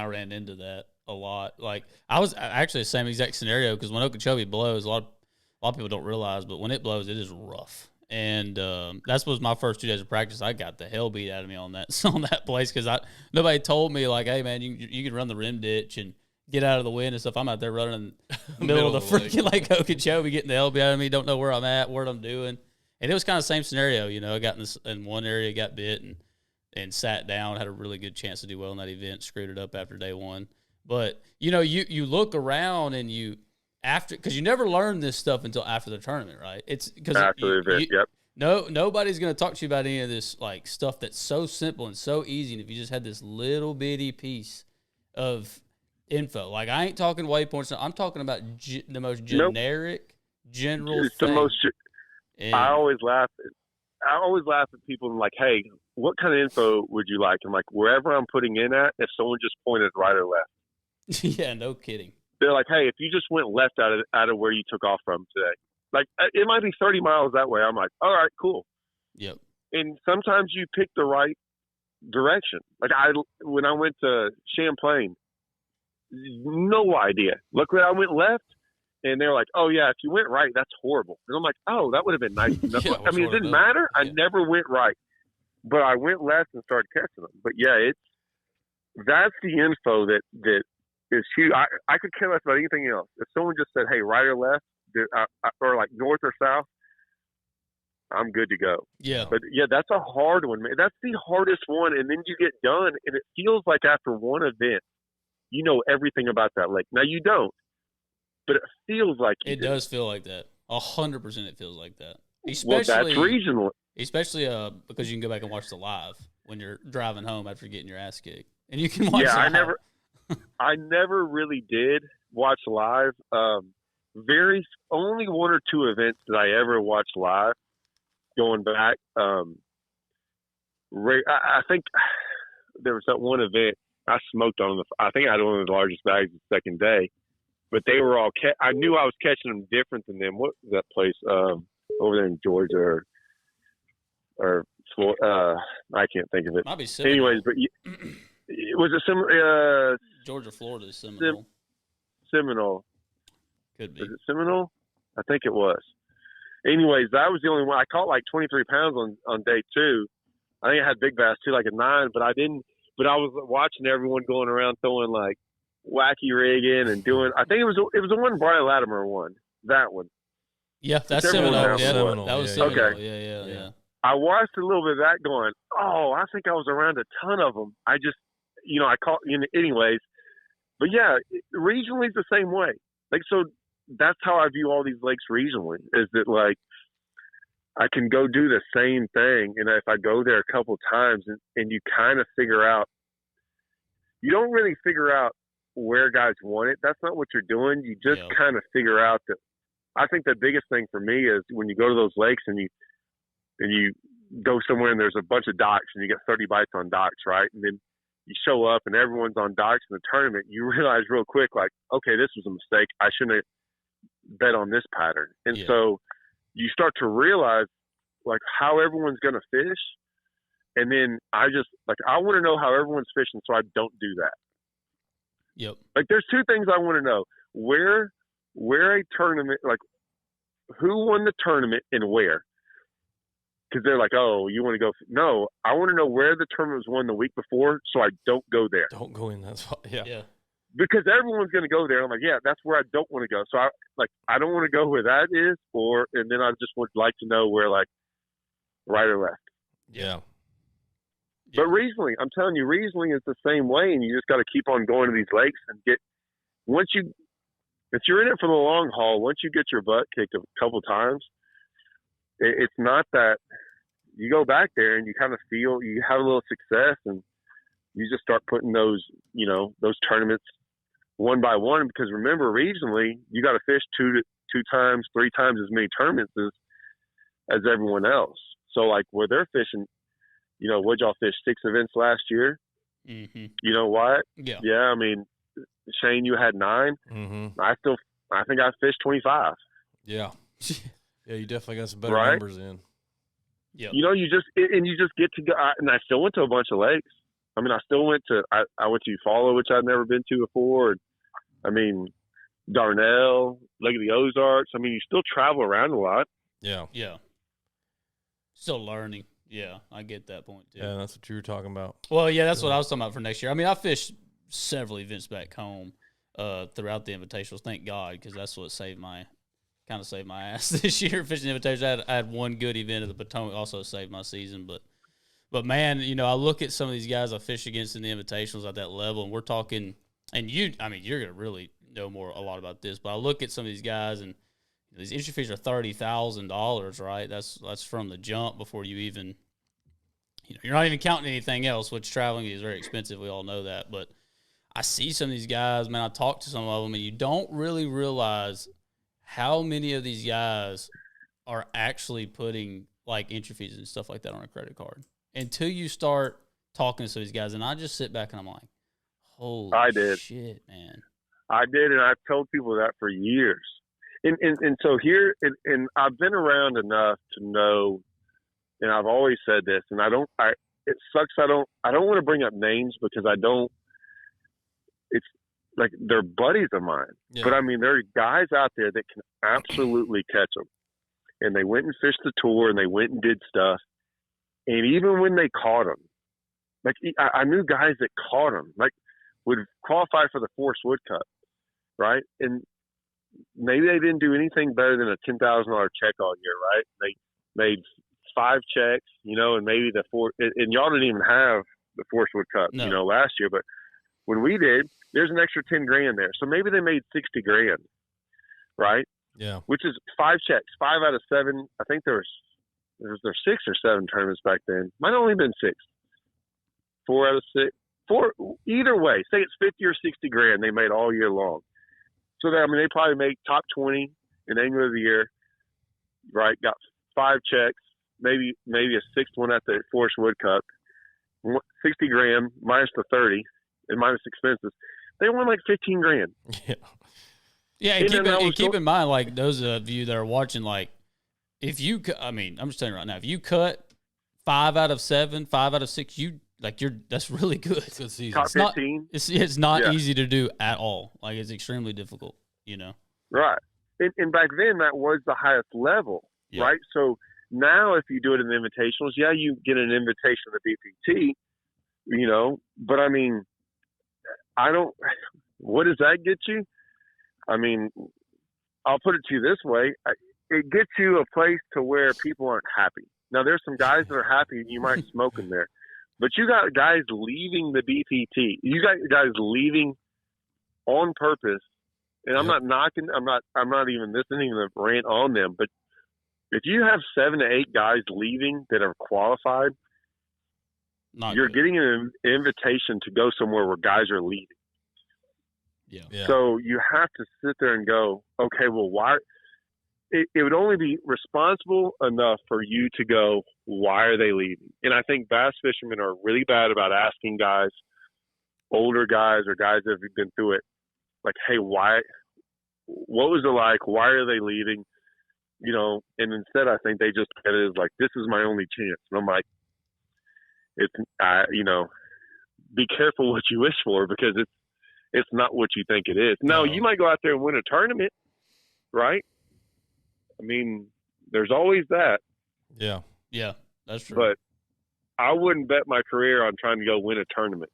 ran into that a lot. Like, I was actually the same exact scenario because when Okeechobee blows, a lot of people don't realize, but when it blows, it is rough. And that was my first 2 days of practice. I got the hell beat out of me on that place because nobody told me, like, hey, man, you can run the rim ditch and get out of the wind and stuff. I'm out there running in the middle of the freaking Lake Okeechobee, getting the hell beat out of me, don't know where I'm at, what I'm doing. And it was kind of the same scenario. I got in one area, got bit and sat down, had a really good chance to do well in that event, screwed it up after day one. But, you look around and because you never learn this stuff until after the tournament, right? It's because yep. Nobody's going to talk to you about any of this like stuff that's so simple and so easy. And if you just had this little bitty piece of info, like I ain't talking waypoints, I'm talking about the most generic, general. It's thing. The most. I always laugh. At people and like, hey, what kind of info would you like? I'm like, wherever I'm putting in at, if someone just pointed right or left. Yeah, no kidding. They're like, hey, if you just went left out of where you took off from today, like it might be 30 miles that way. I'm like, all right, cool. Yep. And sometimes you pick the right direction. Like when I went to Champlain, no idea. Look, I went left, and they're like, oh yeah, if you went right, that's horrible. And I'm like, oh, that would have been nice. Yeah, I mean, it didn't matter. Yeah. I never went right, but I went left and started catching them. But yeah, that's the info that is huge. I could care less about anything else. If someone just said, hey, right or left, or like north or south, I'm good to go. Yeah. But yeah, that's a hard one, man. That's the hardest one. And then you get done, and it feels like after one event, you know everything about that lake. Now you don't, but it feels like it does feel like that. 100% it feels like that. Well, that's regional. Especially because you can go back and watch the live when you're driving home after getting your ass kicked, and you can watch. Yeah, I never really did watch live. Only one or two events that I ever watched live. Going back, I think there was that one event I smoked on. I think I had one of the largest bags the second day, but they were all. I knew I was catching them different than them. What was that place over there in Georgia or Florida? I can't think of it. Might be Seminole. Anyways, but was it similar? Georgia, Florida is Seminole. Seminole. Could be. Was it Seminole? I think it was. Anyways, that was the only one. I caught like 23 pounds on day two. I think I had big bass too, like a 9, but I didn't. But I was watching everyone going around throwing like wacky rigging and doing. I think it was the one Brian Latimer won. That one. Yeah, that's Seminole. Yeah, that was Seminole. Okay. Yeah. I watched a little bit of that going, oh, I think I was around a ton of them. I just, I caught, anyways. But yeah, regionally it's the same way. Like, so that's how I view all these lakes regionally, is that like I can go do the same thing. And if I go there a couple times and you kind of figure out, you don't really figure out where guys want it. That's not what you're doing. You just kind of figure out that. I think the biggest thing for me is when you go to those lakes and you go somewhere and there's a bunch of docks and you get 30 bites on docks, right? And then you show up and everyone's on docks in the tournament. You realize real quick, like, okay, this was a mistake. I shouldn't have bet on this pattern. And so you start to realize like how everyone's going to fish. And then I want to know how everyone's fishing so I don't do that. Yep. Like there's two things I want to know. Where a tournament, like who won the tournament and where? Because they're like, oh, you want to go? No, I want to know where the tournament was won the week before so I don't go there. Don't go in that spot. Yeah. Because everyone's going to go there. I'm like, yeah, that's where I don't want to go. So I don't want to go where that is, and then I just would like to know where, like, right or left. Yeah. But Riesling, I'm telling you, Riesling is the same way, and you just got to keep on going to these lakes and if you're in it for the long haul, once you get your butt kicked a couple times, it's not that you go back there and you kind of feel you have a little success and you just start putting those tournaments one by one, because remember, regionally, you got to fish two times, three times as many tournaments as everyone else. So like where they're fishing, what'd y'all fish? 6 events last year? Mm-hmm. You know what? Yeah. Yeah. I mean, Shane, you had 9. Mm-hmm. I think I fished 25. Yeah. Yeah. You definitely got some better right? numbers in. Yeah. You just get to go, and I still went to a bunch of lakes. I mean, I still went to, I went to Eufaula, which I'd never been to before. And, I mean, Darnell, Lake of the Ozarks. I mean, you still travel around a lot. Yeah. Yeah. Still learning. Yeah, I get that point, too. Yeah, that's what you were talking about. Well, yeah, that's what I was talking about for next year. I mean, I fished several events back home throughout the Invitationals, thank God, because that's what saved my ass this year, fishing Invitationals. I had one good event at the Potomac, also saved my season. But man, I look at some of these guys I fish against in the Invitationals at that level, and we're talking, and you're going to really know a lot about this, but I look at some of these guys, and these entry fees are $30,000, right? That's from the jump before you even, you're not even counting anything else, which traveling is very expensive. We all know that. But I see some of these guys, man, I talk to some of them, and you don't really realize how many of these guys are actually putting like entry fees and stuff like that on a credit card until you start talking to some of these guys. And I just sit back and I'm like, holy shit, man. I did, and I've told people that for years. And so here, and I've been around enough to know, and I've always said this, and it sucks. I don't want to bring up names because it's like they're buddies of mine. Yeah. But I mean, there are guys out there that can absolutely catch them. And they went and fished the tour and they went and did stuff. And even when they caught them, like I knew guys that caught them, like would qualify for the Forest Wood Cup, right? And maybe they didn't do anything better than a $10,000 check all year, right? They made 5 checks, and maybe and y'all didn't even have the Forest Wood Cup, last year. But when we did, there's an extra 10 grand there. So maybe they made 60 grand, right? Yeah. Which is 5 checks, 5 out of 7. I think there 6 or 7 tournaments back then. Might have only been 6. 4 out of 6. 4, either way, say it's 50 or 60 grand they made all year long. So they probably make top 20 in Angler of the Year, right? Got 5 checks, maybe a 6th one at the Forest Wood Cup, 60 grand minus the 30 and minus expenses. They won like 15 grand. Yeah. Yeah, and keep in mind, like those of you that are watching, like I'm just telling you right now, if you cut 5 out of 7, 5 out of 6, that's really good. It's a good season. Top 15. It's not easy to do at all. Like it's extremely difficult, Right. And back then that was the highest level, right? So now if you do it in the invitationals, you get an invitation to the BPT, but I mean, what does that get you? I mean, I'll put it to you this way. It gets you a place to where people aren't happy. Now, there's some guys that are happy and you might smoke them there. But you got guys leaving the BPT. You got guys leaving on purpose. And I'm not knocking. I'm not even listening to the rant on them. But if you have 7 to 8 guys leaving that are qualified, you're getting an invitation to go somewhere where guys are leaving. Yeah. So you have to sit there and go, okay, well, why? It would only be responsible enough for you to go, why are they leaving? And I think bass fishermen are really bad about asking guys, older guys or guys that have been through it, like, hey, why? What was it like? Why are they leaving? You know, and instead I think they just look at it as like, this is my only chance. And I'm like, you know, be careful what you wish for, because it's not what you think it is. No, you might go out there and win a tournament, right? I mean, there's always that. Yeah. Yeah, that's true. But I wouldn't bet my career on trying to go win a tournament.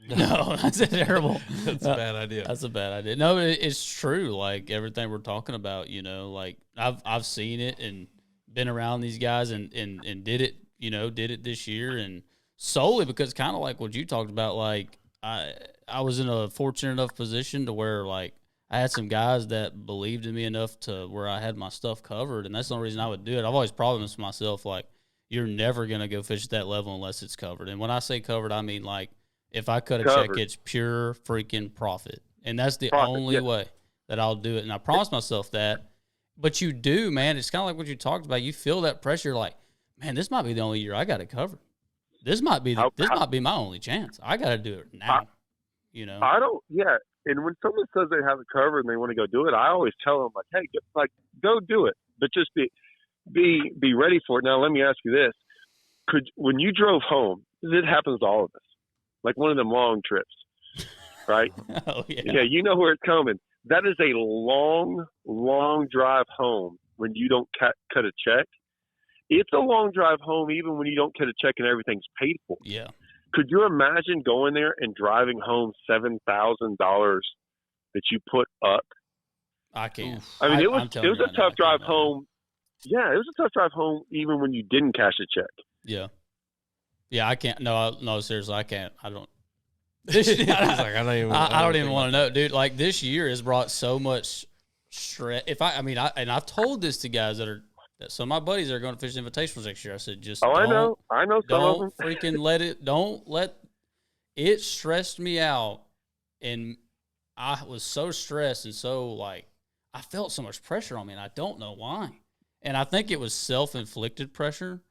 No, that's a terrible. That's a bad idea. That's a bad idea. No, it's true. Like everything we're talking about, you know, like I've seen it and been around these guys and did it, you know, did it this year, and solely because kind of like what you talked about, like I was in a fortunate enough position to where like I had some guys that believed in me enough to where I had my stuff covered, and that's the only reason I would do it. I've always promised myself, like, you're never going to go fish at that level unless it's covered. And when I say covered, I mean, like, if I cut a check, it's pure freaking profit. And that's the only way that I'll do it. And I promised myself that. But you do, man. It's kind of like what you talked about. You feel that pressure, like, man, this might be the only year I got it covered. This might be might be my only chance. I got to do it now. You know, I don't. Yeah, and when someone says they have it covered and they want to go do it, I always tell them, like, hey, go do it, but just be ready for it. Now, let me ask you this: when you drove home, it happens to all of us, like one of them long trips, right? Oh yeah. Yeah, you know where it's coming. That is a long, long drive home when you don't cut a check. It's a long drive home even when you don't cut a check and everything's paid for. Yeah. Could you imagine going there and driving home $7,000 that you put up? I can't. I mean, it was a tough drive home. Yeah, it was a tough drive home even when you didn't cash a check. Yeah. Yeah, I can't. No, seriously, I can't. I don't. I don't even want to know, dude. Like this year has brought so much stress. I've told this to guys that some of my buddies are going to fish invitationals next year. I said, I know some of them. Don't freaking don't let it stressed me out, and I was so stressed and so like I felt so much pressure on me, and I don't know why. And I think it was self-inflicted pressure.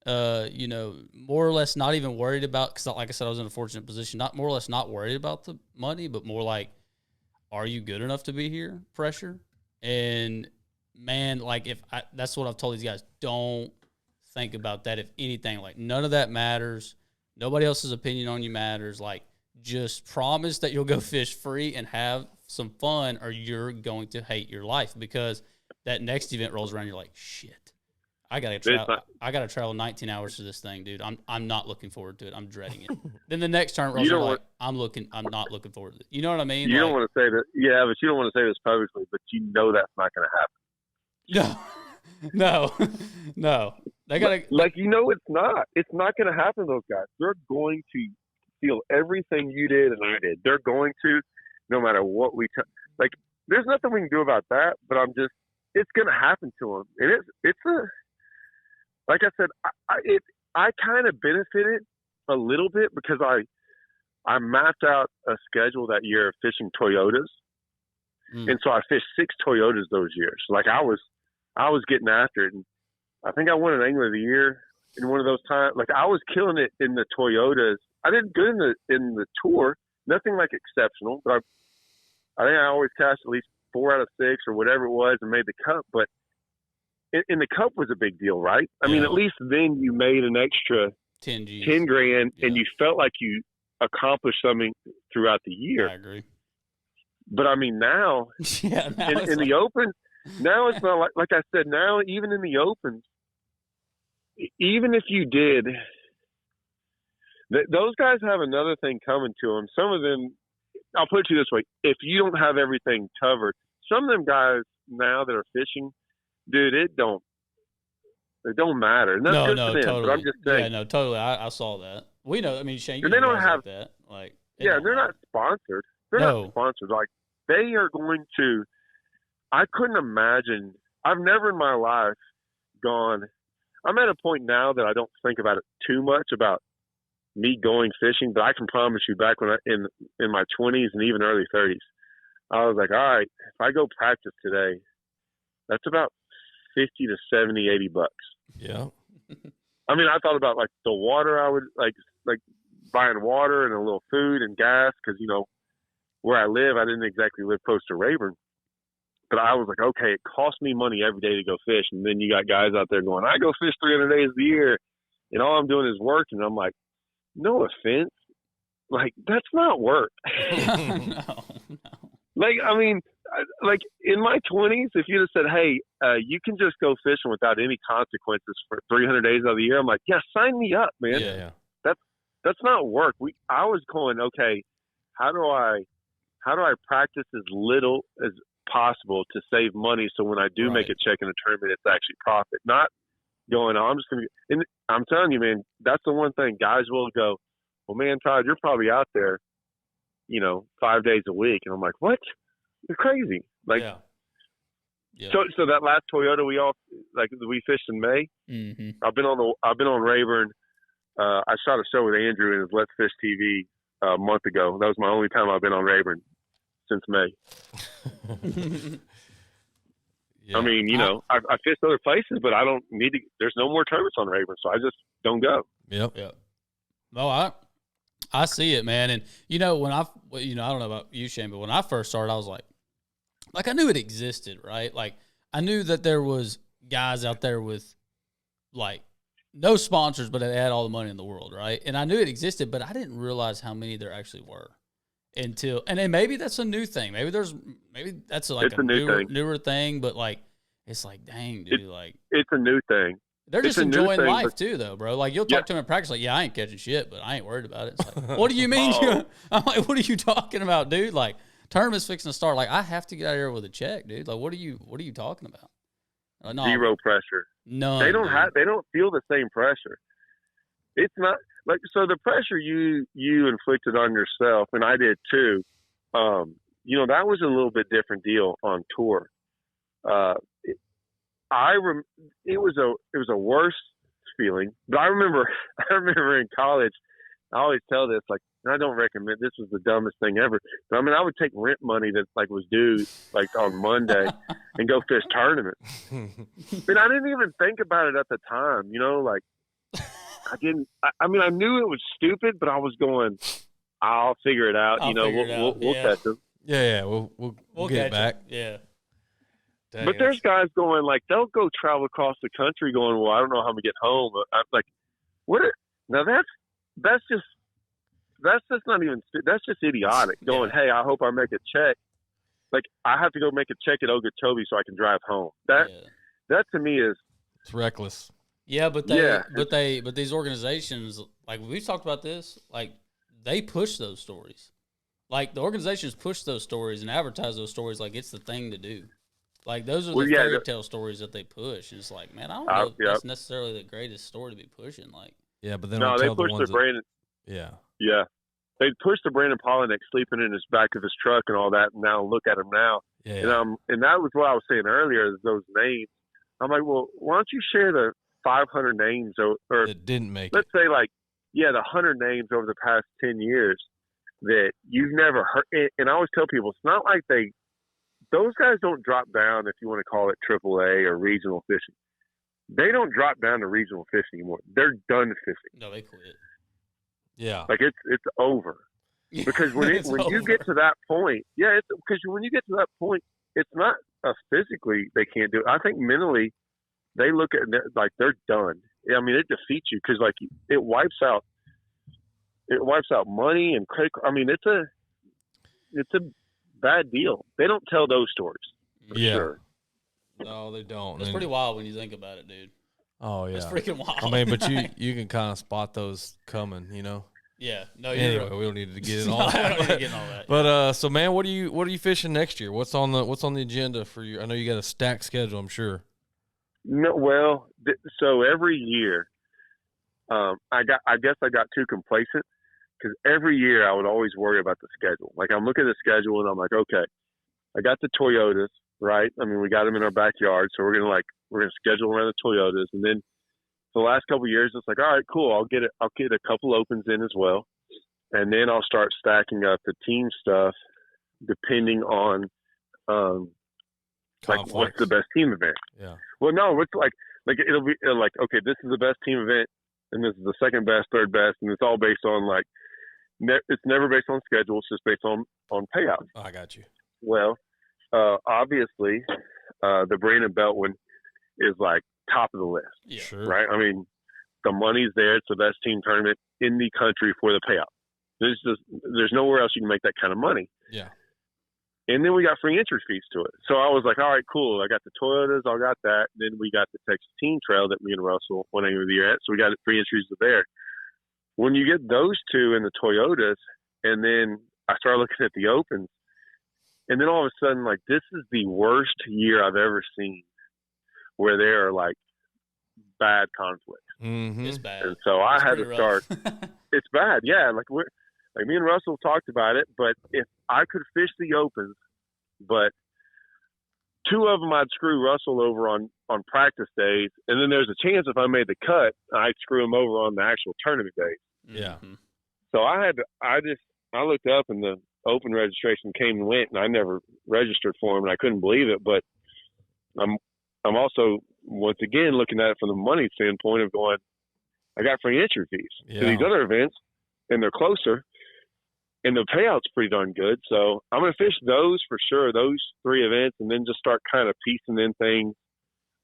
You know, more or less not even worried about, because like I said, I was in a fortunate position, not more or less not worried about the money, but more like, are you good enough to be here? Pressure. And man, like that's what I've told these guys, don't think about that. If anything, like none of that matters. Nobody else's opinion on you matters. Like just promise that you'll go fish free and have some fun, or you're going to hate your life, because that next event rolls around. You're like, shit. I gotta travel 19 hours to this thing, dude. I'm not looking forward to it. I'm dreading it. Then the next turn rolls around, I'm not looking forward to it. You know what I mean? You don't want to say that, yeah, but you don't want to say this publicly, but you know that's not going to happen. No. They gotta it's not. It's not going to happen to those guys. They're going to feel everything you did and I did. They're going to, no matter what there's nothing we can do about that. But it's going to happen to them, and it's like I said, I kind of benefited a little bit because I mapped out a schedule that year of fishing Toyotas. And so I fished 6 Toyotas those years. Like I was getting after it, and I think I won an Angler of the Year in one of those times. Like I was killing it in the Toyotas. I did good in the tour, nothing like exceptional, but I think I always cast at least 4 out of 6 or whatever it was and made the Cup. But in the Cup was a big deal, right? I mean, at least then you made an extra 10 grand, and you felt like you accomplished something throughout the year. I agree. But I mean, now, in the Open, now it's not like I said, now even in the Opens, even if you did, those guys have another thing coming to them. Some of them, I'll put it to you this way, if you don't have everything covered, some of them guys now that are fishing, dude, it don't matter. And that's good for them, totally. But I'm just saying. Yeah, no, totally. I saw that. We know. I mean, Shane, you they don't have like that. Like, they're not sponsored. They're not sponsored. Like they are going to. I couldn't imagine. I've never in my life gone. I'm at a point now that I don't think about it too much about me going fishing, but I can promise you, back when in my 20s and even early 30s, I was like, all right, if I go practice today, that's about 50 to 70, 80 bucks. Yeah. I mean, I thought about like the water. I would like buying water and a little food and gas because where I live, I didn't exactly live close to Rayburn. But I was like, okay, it costs me money every day to go fish, and then you got guys out there going, I go fish 300 days a year, and all I'm doing is work. And I'm like, no offense, like that's not work. No. Like, I mean, like in my 20s, if you'd have said, hey, you can just go fishing without any consequences for 300 days out of the year, I'm like, yeah, sign me up, man. Yeah. That's not work. I was going, okay, how do I practice as little as possible to save money so when I do make a check in a tournament, it's actually profit, not going, I'm just going to – and I'm telling you, man, that's the one thing. Guys will go, well, man, Todd, you're probably out there, 5 days a week. And I'm like, what? You're crazy. Like, yeah. So that last Toyota we fished in May, Mm-hmm. I've been on Rayburn. I shot a show with Andrew in his Let's Fish TV a month ago. That was my only time I've been on Rayburn since May. Yeah. I mean, I fished other places, but I don't need to. There's no more tournaments on Rayburn, so I just don't go. Yep. No, I see it, man. And when I don't know about you, Shane, but when I first started, I was like I knew it existed, right? Like I knew that there was guys out there with like no sponsors, but they had all the money in the world, right? And I knew it existed, but I didn't realize how many there actually were. And then maybe that's a new thing. Maybe that's like it's a newer thing, but like it's like, dang, dude, it's a new thing. They're just enjoying life too, though, bro. Like you'll talk to them in practice, like, yeah, I ain't catching shit, but I ain't worried about it. It's like, what do you mean? I'm like, what are you talking about, dude? Like tournament's fixing to start. Like I have to get out of here with a check, dude. Like what are you talking about? Like, no, zero pressure. No, they don't feel the same pressure. It's not like, so the pressure you inflicted on yourself, and I did too. That was a little bit different deal on tour. It was a worse feeling, but I remember in college, I always tell this, like, and I don't recommend, this was the dumbest thing ever. But I mean, I would take rent money that was due on Monday and go fish tournaments. But I didn't even think about it at the time, I didn't. I mean, I knew it was stupid, but I was going, I'll figure it out. We'll catch them. Yeah. We'll get back. Yeah. Dang, but there's guys going they'll go travel across the country going, well, I don't know how I'm gonna get home. I'm like, what? Now that's just not even. That's just idiotic. Going, hey, I hope I make a check. Like I have to go make a check at Okeechobee so I can drive home. That to me is it's reckless. Yeah, but these organizations, like we've talked about this, like they push those stories. Like the organizations push those stories and advertise those stories like it's the thing to do. Like those are the fairy tale stories that they push. And it's like, man, I don't know if that's necessarily the greatest story to be pushing. Like, yeah, but then they push the Brandon. Yeah, they pushed the Brandon Polinick sleeping in his back of his truck and all that. And now look at him now. Yeah. And that was what I was saying earlier. Is those names. I'm like, well, why don't you share the 500 names or it didn't make let's say the 100 names over the past 10 years that you've never heard. And I always tell people, it's not like those guys don't drop down, if you want to call it AAA or regional fishing. They don't drop down to regional fishing anymore. They're done fishing. No, they quit. Yeah. Like it's over. Because when you get to that point, because when you get to that point, it's not physically they can't do it. I think mentally they look at it like they're done. I mean, it defeats you because it wipes out money and credit. I mean, it's a bad deal. They don't tell those stories. For sure. No, they don't. It's pretty wild when you think about it, dude. Oh yeah, it's freaking wild. I mean, but you can kind of spot those coming, Yeah. No. Anyway, we don't need to get in all that. Get in all that. But so, man, what are you fishing next year? What's on the agenda for you? I know you got a stacked schedule, I'm sure. No, well, so every year, I guess I got too complacent because every year I would always worry about the schedule. Like I'm looking at the schedule and I'm like, okay, I got the Toyotas, right? I mean, we got them in our backyard, so we're gonna schedule around the Toyotas, and then the last couple of years, it's like, all right, cool. I'll get a couple opens in as well, and then I'll start stacking up the team stuff depending on like what's the best team event. Yeah. Well, no, it's like it'll be like, okay, this is the best team event, and this is the second best, third best, and it's all based on like it's never based on schedule. It's just based on payouts. Oh, I got you. Well, obviously, the Brandon Belt one is like top of the list. Yeah. Sure. Right. I mean, the money's there. It's the best team tournament in the country for the payout. There's nowhere else you can make that kind of money. Yeah. And then we got free entry fees to it. So I was like, all right, cool. I got the Toyotas. I got that. Then we got the Texas Team Trail that me and Russell went over the year at. So we got free entries to there. When you get those two in the Toyotas, and then I started looking at the Opens, and then all of a sudden, like, this is the worst year I've ever seen where there are, like, bad conflicts. Mm-hmm. It's bad. And so I had to start. It's bad, yeah. Like me and Russell talked about it, but if I could fish the Opens, but two of them I'd screw Russell over on practice days, and then there's a chance if I made the cut, I'd screw him over on the actual tournament days. Yeah. Mm-hmm. So I looked up and the Open registration came and went, and I never registered for him, and I couldn't believe it. But I'm also once again looking at it from the money standpoint of going, I got free entry fees to these other events, and they're closer, and the payout's pretty darn good. So I'm going to fish those for sure, those three events, and then just start kind of piecing in things.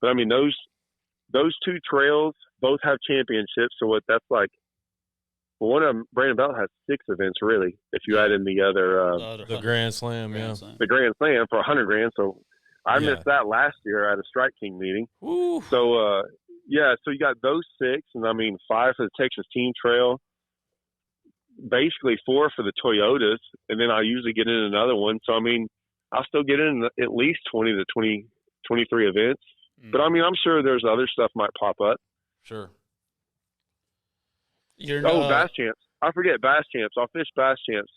But I mean, those two trails both have championships. So what that's like, well, one of them, Brandon Belt has 6 events really. If you add in the other, the Grand Slam, the Grand Slam for $100,000. So I missed that last year at a Strike King meeting. Ooh. So so you got those 6, and I mean 5 for the Texas Team Trail. Basically 4 for the Toyotas, and then I usually get in another one. So, I mean, I'll still get in at least 20 to 23 events. Mm. But, I mean, I'm sure there's other stuff might pop up. Sure. Bass Champs. I forget Bass Champs. I'll fish Bass Champs.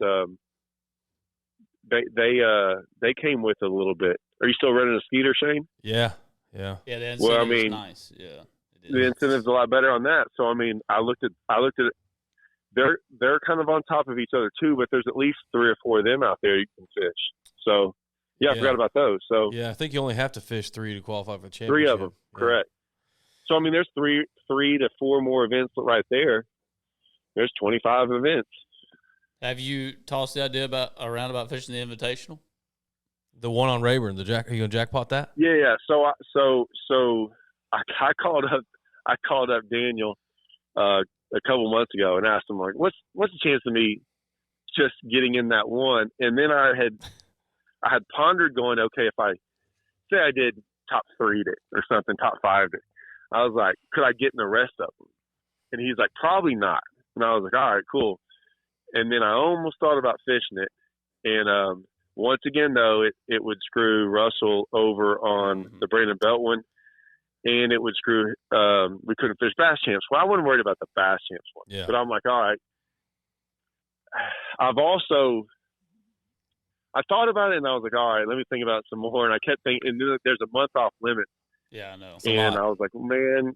They came with a little bit. Are you still running a Skeeter, Shane? Yeah. Yeah, the incentive is nice. Yeah. The incentive's a lot better on that. So, I mean, I looked at it. They're kind of on top of each other too, but there's at least 3 or 4 of them out there you can fish. So, I forgot about those. So yeah, I think you only have to fish 3 to qualify for the championship. 3 of them, correct. So I mean, there's 3 to 4 more events right there. There's 25 events. Have you tossed the idea around about fishing the Invitational? The one on Rayburn, are you gonna jackpot that? Yeah. So I called up Daniel a couple months ago and asked him, like, what's the chance of me just getting in that one? And then I had pondered going, okay, if I say I did top 3 or something, top 5 I was like, could I get in the rest of them? And he's like, probably not. And I was like, all right, cool. And then I almost thought about fishing it. And once again, though, it would screw Russell over on the Brandon Belt one. And it would screw we couldn't fish Bass Champs. Well, I wasn't worried about the Bass Champs one. Yeah. But I'm like, all right. I thought about it, and I was like, all right, let me think about it some more. And I kept thinking, and then there's a month off limit. Yeah, I know. And I was like, man.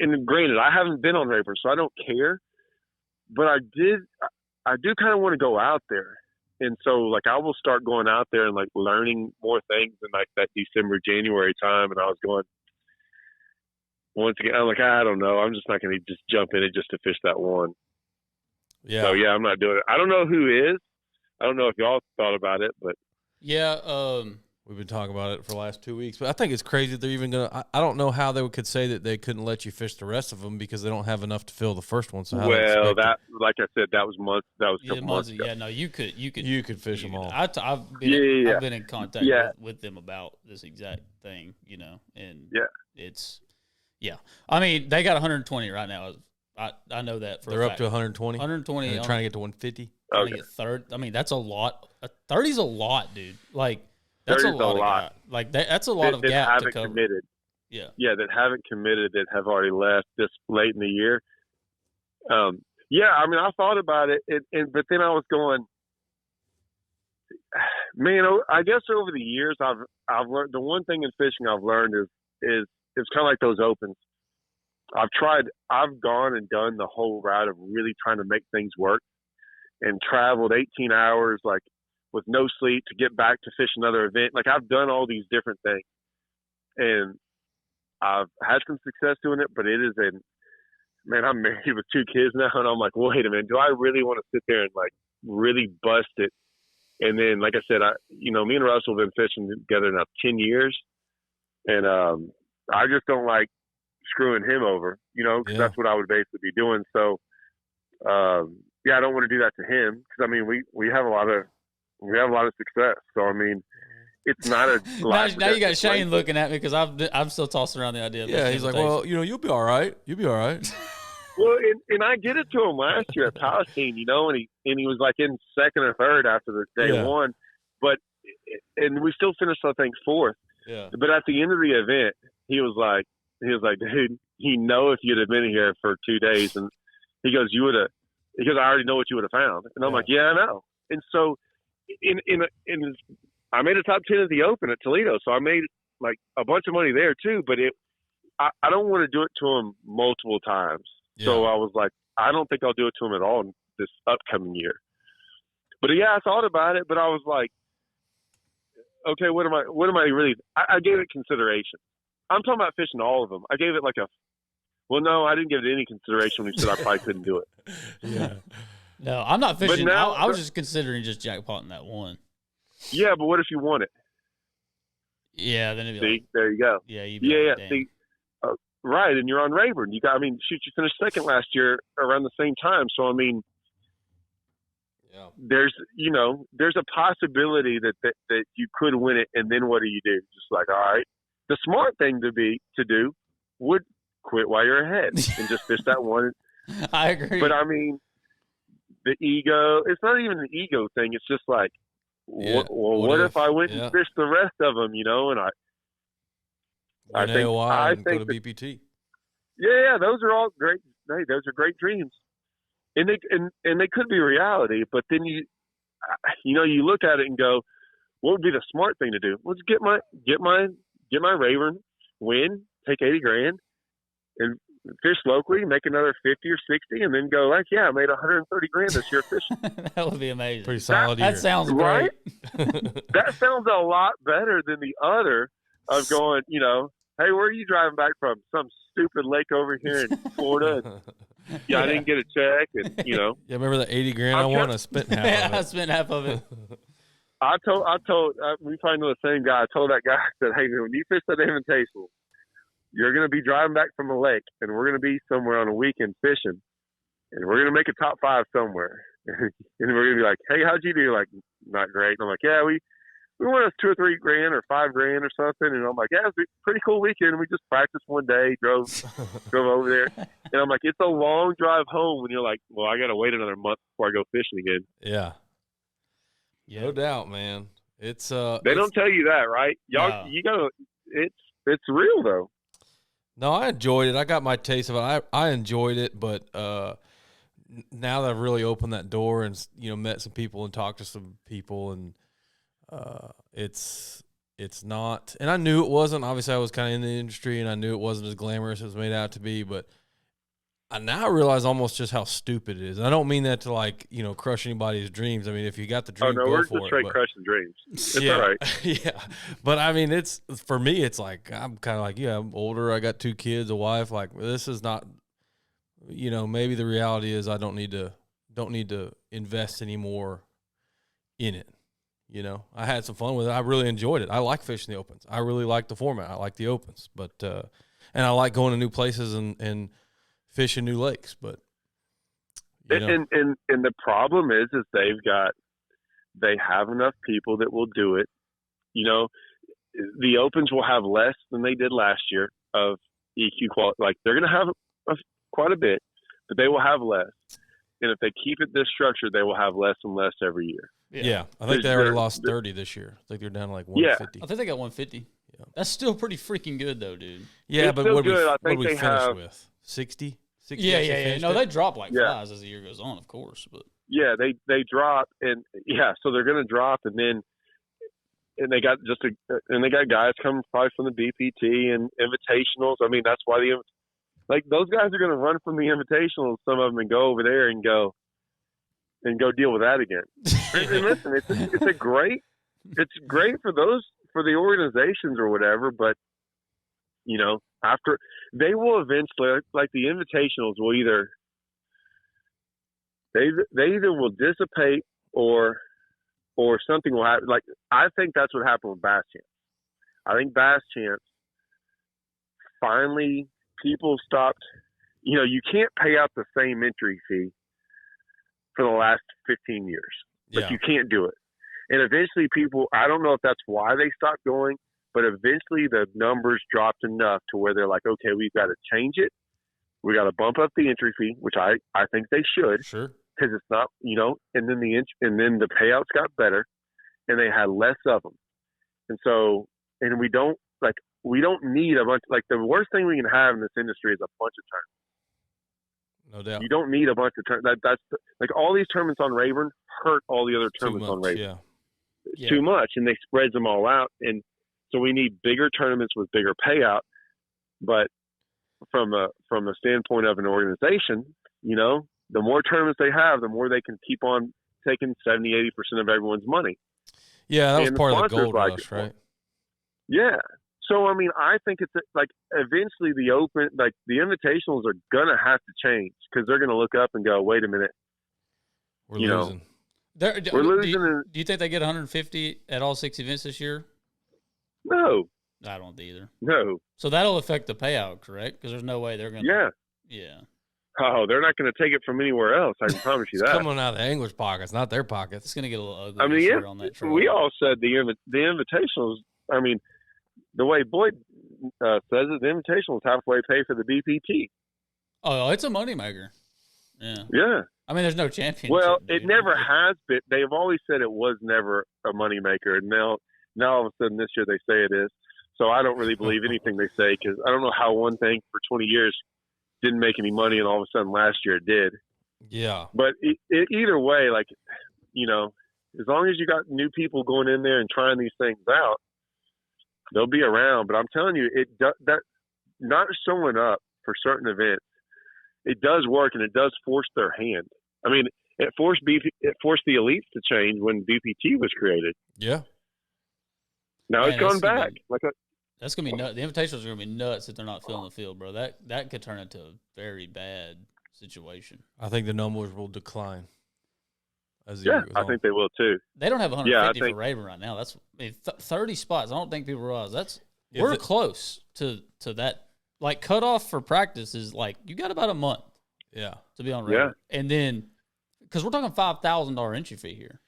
And granted, I haven't been on Rayburn, so I don't care. But I do kind of want to go out there. And so, like, I will start going out there and, like, learning more things in, like, that December, January time. And I was going, once again, I'm like, I don't know. I'm just not going to just jump in it just to fish that one. Yeah. So, I'm not doing it. I don't know who is. I don't know if y'all thought about it, but. Yeah. We've been talking about it for the last 2 weeks. But I think it's crazy that they're even going to – I don't know how they could say that they couldn't let you fish the rest of them because they don't have enough to fill the first one. So how like I said, that was months. That was a couple months ago. Yeah, no, you could fish them all. I've been in contact with them about this exact thing, and it's I mean, they got 120 right now. I know that for they're up to 120. 120. And they're trying to get to 150. Trying to get third. I mean, that's a lot. 30's a lot, dude. Like that's a lot. Like that's a lot of gap to cover. Committed. Yeah, that haven't committed, that have already left this late in the year. I mean, I thought about it, but then I was going, man. I guess over the years, I've learned the one thing in fishing I've learned is it's kind of like those opens. I've gone and done the whole route of really trying to make things work, and traveled 18 hours, like with no sleep to get back to fish another event. Like I've done all these different things, and I've had some success doing it, but it is man, I'm married with 2 kids now, and I'm like, wait a minute, do I really want to sit there and like really bust it? And then, like I said, me and Russell have been fishing together now 10 years, and I just don't like screwing him over, because that's what I would basically be doing. So, I don't want to do that to him, because I mean, we have a lot of success. So I mean, it's not a now you got Shane looking at me because I'm still tossing around the idea. Yeah, he's like, well, you'll be all right. You'll be all right. Well, and I did it to him last year at Palestine, and he was like in second or third after the day one, and we still finished, I think, fourth. Yeah. But at the end of the event, he was like, dude, if you'd have been here for 2 days, and he goes, I already know what you would have found, and I'm like, yeah, I know. And so, I made a top 10 at the Open at Toledo, so I made like a bunch of money there too. But I don't want to do it to him multiple times. Yeah. So I was like, I don't think I'll do it to him at all this upcoming year. But I thought about it, but I was like, okay, what am I really? I gave it consideration. I'm talking about fishing all of them. I gave it no, I didn't give it any consideration when he said I probably couldn't do it. Yeah. No, I'm not fishing. I was just considering just jackpotting that one. Yeah, but what if you won it? Yeah, then it'd be see, there you go. Yeah, see, right, and you're on Rayburn. You finished second last year around the same time. So I mean, there's a possibility that you could win it, and then what do you do? Just like, all right, the smart thing to do would quit while you're ahead and just fish that one. I agree. But I mean, the ego, it's not even an ego thing. It's just like, what if I went and fished the rest of them, and I think go to BPT. Yeah, those are all great. Hey, those are great dreams, and they could be reality. But then you look at it and go, what would be the smart thing to do? Let's get my Rayburn, win, take $80,000, and fish locally, make another 50 or 60, and then go like, I made $130,000 this year fishing. That would be amazing. Pretty solid. That sounds great. That sounds a lot better than the other of going, hey, where are you driving back from? Some stupid lake over here in Florida. And, I didn't get a check, and Yeah, remember the $80,000 I won? I spent half of it. I spent half of it. I told we probably know the same guy. I told that guy, I said, hey, when you fish that Invitational, you're going to be driving back from the lake, and we're going to be somewhere on a weekend fishing, and we're going to make a top 5 somewhere. And we're going to be like, hey, how'd you do? Like, not great. And I'm like, we won us $2 or $3 or $5 or something. And I'm like, it was a pretty cool weekend. We just practiced one day, drove over there. And I'm like, it's a long drive home when you're like, well, I got to wait another month before I go fishing again. Yeah. No doubt, man. It's they don't tell you that, right? Y'all, you gotta. It's real though. No, I enjoyed it. I got my taste of it. I enjoyed it, but now that I've really opened that door and met some people and talked to some people, and it's not. And I knew it wasn't. Obviously, I was kind of in the industry, and I knew it wasn't as glamorous as it was made out to be. But I now realize almost just how stupid it is. And I don't mean that to crush anybody's dreams. I mean, if you got the dream, we're just straight crushing dreams. It's all right. Yeah, but I mean, it's for me. It's like I'm kind of like, I'm older. I got 2 kids, a wife. Like this is not, maybe the reality is I don't need to invest anymore in it. I had some fun with it. I really enjoyed it. I like fishing the opens. I really like the format. I like the opens, but and I like going to new places and fishing new lakes. But and the problem is they have enough people that will do it. The opens will have less than they did last year of EQ quality. Like they're going to have quite a bit, but they will have less. And if they keep it this structured, they will have less and less every year. Yeah. I think they already lost 30 this year. I think they're down to like 150. I think they got 150. Yeah. That's still pretty freaking good though, dude. Yeah, it's but what did we finish with? 60? Yeah. No, they drop like flies as the year goes on, of course. But yeah, they drop, and so they're going to drop, and they got they got guys coming probably from the BPT and invitationals. I mean, that's why those guys are going to run from the invitationals, some of them, and go over there and go, and go deal with that again. And listen, it's great for the organizations or whatever, but after they will eventually, like the invitationals will either will dissipate or something will happen. Like, I think that's what happened with Bass Champs. I think Bass Champs, finally, people stopped. You can't pay out the same entry fee for the last 15 years. Like, you can't do it. And eventually people, I don't know if that's why they stopped going, but eventually the numbers dropped enough to where they're like, okay, we've got to change it. We got to bump up the entry fee, which I think they should. Sure. Because it's not, and then the payouts got better, and they had less of them, and so, and we don't need a bunch. Like, the worst thing we can have in this industry is a bunch of tournaments. No doubt. You don't need a bunch of tournaments. That's like, all these tournaments on Rayburn hurt all the other tournaments on Rayburn. Yeah. It's too much, and they spreads them all out, and so we need bigger tournaments with bigger payout. But from a standpoint of an organization, the more tournaments they have, the more they can keep on taking 70-80% of everyone's money. Yeah, that was and part of the gold rush, right? Yeah. So, I mean, I think it's like, eventually the invitationals are going to have to change, because they're going to look up and go, wait a minute. We're losing. We're losing. Do you think they get 150 at all 6 events this year? No. I don't either. No. So that'll affect the payout, correct? Because there's no way they're going to. Yeah. Yeah. Oh, they're not going to take it from anywhere else. I can promise you It's that. coming out of the anglers' pockets, not their pockets. It's going to get a little ugly. I mean, on that trail. we all said the invitationals. I mean, the way Boyd says it, the invitationals halfway pay for the BPT. Oh, it's a moneymaker. Yeah. Yeah. I mean, there's no championship. Well, it never has been. They've always said it was never a moneymaker, and now all of a sudden this year they say it is. So I don't really believe anything they say, because I don't know how one thing for 20 years didn't make any money, and all of a sudden last year it did. Yeah. But either way, like, as long as you got new people going in there and trying these things out, they'll be around. But I'm telling you, that not showing up for certain events, it does work, and it does force their hand. I mean, it forced the elites to change when BPT was created. Yeah. Now it's gone back. That's gonna be nuts. The invitationals are gonna be nuts if they're not filling the field, bro. That could turn into a very bad situation. I think the numbers will decline. I think they will too. They don't have 150 for Rayburn right now. That's 30 spots. I don't think people realize we're close to that. Like, cutoff for practice is like, you got about a month. Yeah. To be on Rayburn. Yeah. And then, because we're talking $5,000 entry fee here.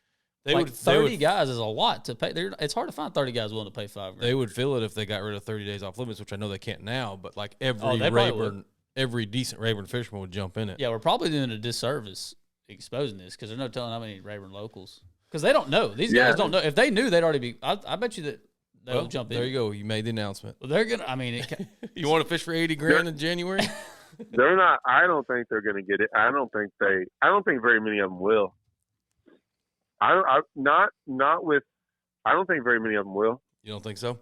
30 guys is a lot to pay. It's hard to find 30 guys willing to pay $5,000. They would feel it if they got rid of 30 days off limits, which I know they can't now. But like every decent Rayburn fisherman would jump in it. Yeah, we're probably doing a disservice exposing this, because there's no telling how many Rayburn locals, because they don't know. These guys don't know. If they knew, they'd already be. I bet you that they'll jump in. There you go. You made the announcement. Well, they're gonna. I mean, you want to fish for $80,000 in January? They're not. I don't think they're going to get it. I don't think very many of them will. I don't think very many of them will. You don't think so?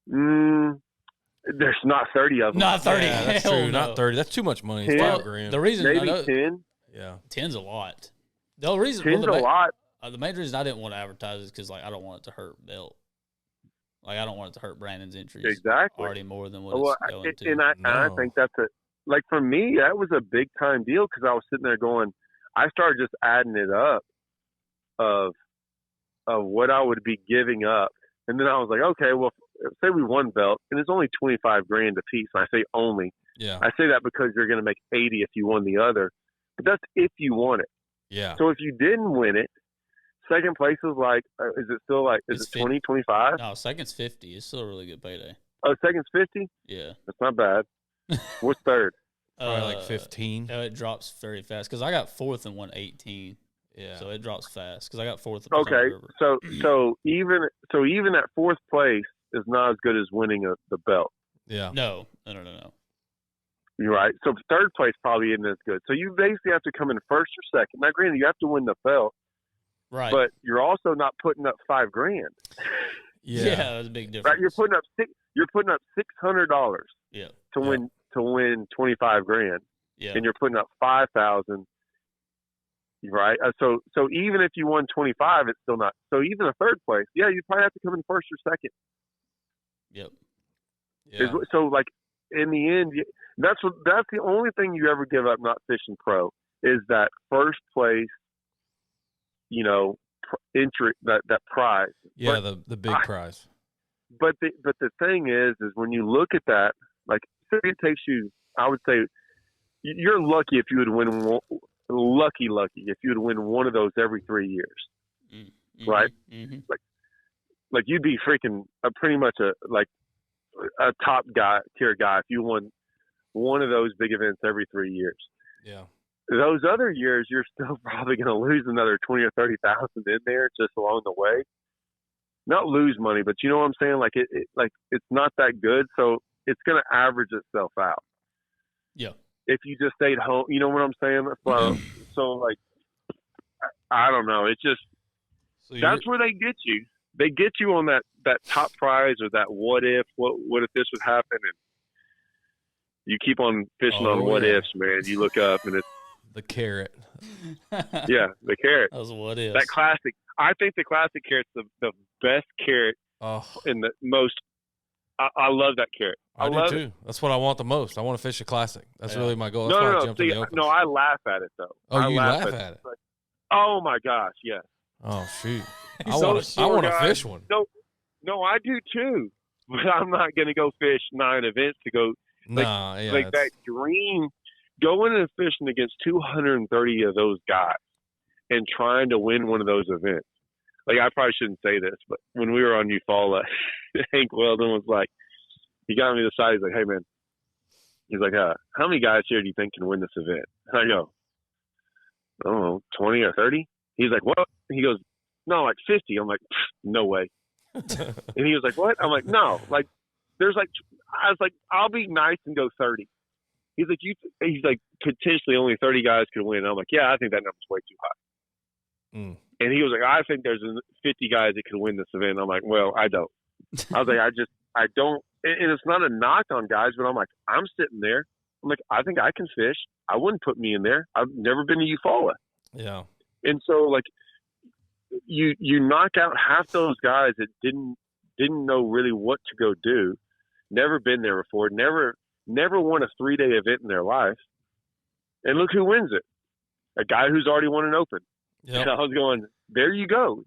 There's not 30 of them. Not 30. Yeah, that's true. No. Not 30. That's too much money. It's $5,000. The reason maybe 10. Yeah, 10's a lot. The reason 10's a lot. The main reason I didn't want to advertise is because, like, I don't want it to hurt Belt. Like, I don't want it to hurt Brandon's entries. Exactly. Already more than what it's going to. And I think that's like, for me, that was a big time deal, because I was sitting there going, I started just adding it up of what I would be giving up. And then I was like, okay, well, say we won Belt, and it's only $25,000 a piece. And I say only. Yeah. I say that because you're going to make 80 if you won the other. But that's if you won it. Yeah. So if you didn't win it, second place is like, is it still like, is it 20, 25? No, second's 50. It's still a really good payday. Oh, second's 50? Yeah. That's not bad. What's third? Probably like 15. No, it drops very fast, because I got fourth and won 18. Yeah. So it drops fast, because I got fourth. Okay. So even at fourth place is not as good as winning the Belt. Yeah. No. You're right. So third place probably isn't as good. So you basically have to come in first or second. Now, granted, you have to win the Belt. Right. But you're also not putting up $5,000. Yeah, that's a big difference. Right. You're putting up $600. Yeah. To win $25,000. Yeah. And you're putting up $5,000. right? So even if you won 25, it's still not. So even a third place, yeah, you probably have to come in first or second. Yep. Yeah. So like in the end, that's the only thing you ever give up not fishing pro is that first place, entry, that prize. Yeah, but the big prize. But the thing is when you look at that, like say it takes you, I would say you're lucky if you would win one, lucky if you would win one of those every 3 years, right? Mm-hmm. Like you'd be freaking pretty much a top tier guy if you won one of those big events every 3 years. Yeah. Those other years, you're still probably going to lose another 20 or 30,000 in there just along the way. Not lose money, but you know what I'm saying? Like it's not that good, so it's going to average itself out. Yeah. If you just stayed home, you know what I'm saying? So like, I don't know. It's just that's where they get you. They get you on that top prize or that what if this would happen, and you keep on fishing on what ifs, man. You look up and it's the carrot. Yeah, the carrot. That was what ifs. That classic. I think the classic carrot's the best carrot and the most. I love that carrot. I do too. That's what I want the most. I want to fish a classic. That's really my goal. That's why I jumped in the opens. No, I laugh at it though. Oh, you laugh at it? Like, oh my gosh, yes. Oh shoot. I want to fish one. No, I do too. But I'm not going to go fish 9 events to go. That dream, going and fishing against 230 of those guys and trying to win one of those events. Like, I probably shouldn't say this, but when we were on Eufaula, Hank Weldon was like, he got me to the side. He's like, hey, man. He's like, how many guys here do you think can win this event? And I go, I don't know, 20 or 30? He's like, what? He goes, no, like 50. I'm like, no way. And he was like, what? I'm like, no. Like, there's like, I was like, I'll be nice and go 30. He's like, potentially only 30 guys could win. I'm like, yeah, I think that number's way too high. Mm. And he was like, I think there's 50 guys that could win this event. I'm like, well, I don't. I was like, I don't. And it's not a knock on guys, but I'm like, I'm sitting there. I'm like, I think I can fish. I wouldn't put me in there. I've never been to Eufaula. Yeah. And so, like, you knock out half those guys that didn't know really what to go do, never been there before, never won a 3-day event in their life, and look who wins it. A guy who's already won an open. Yep. And I was going, there you go.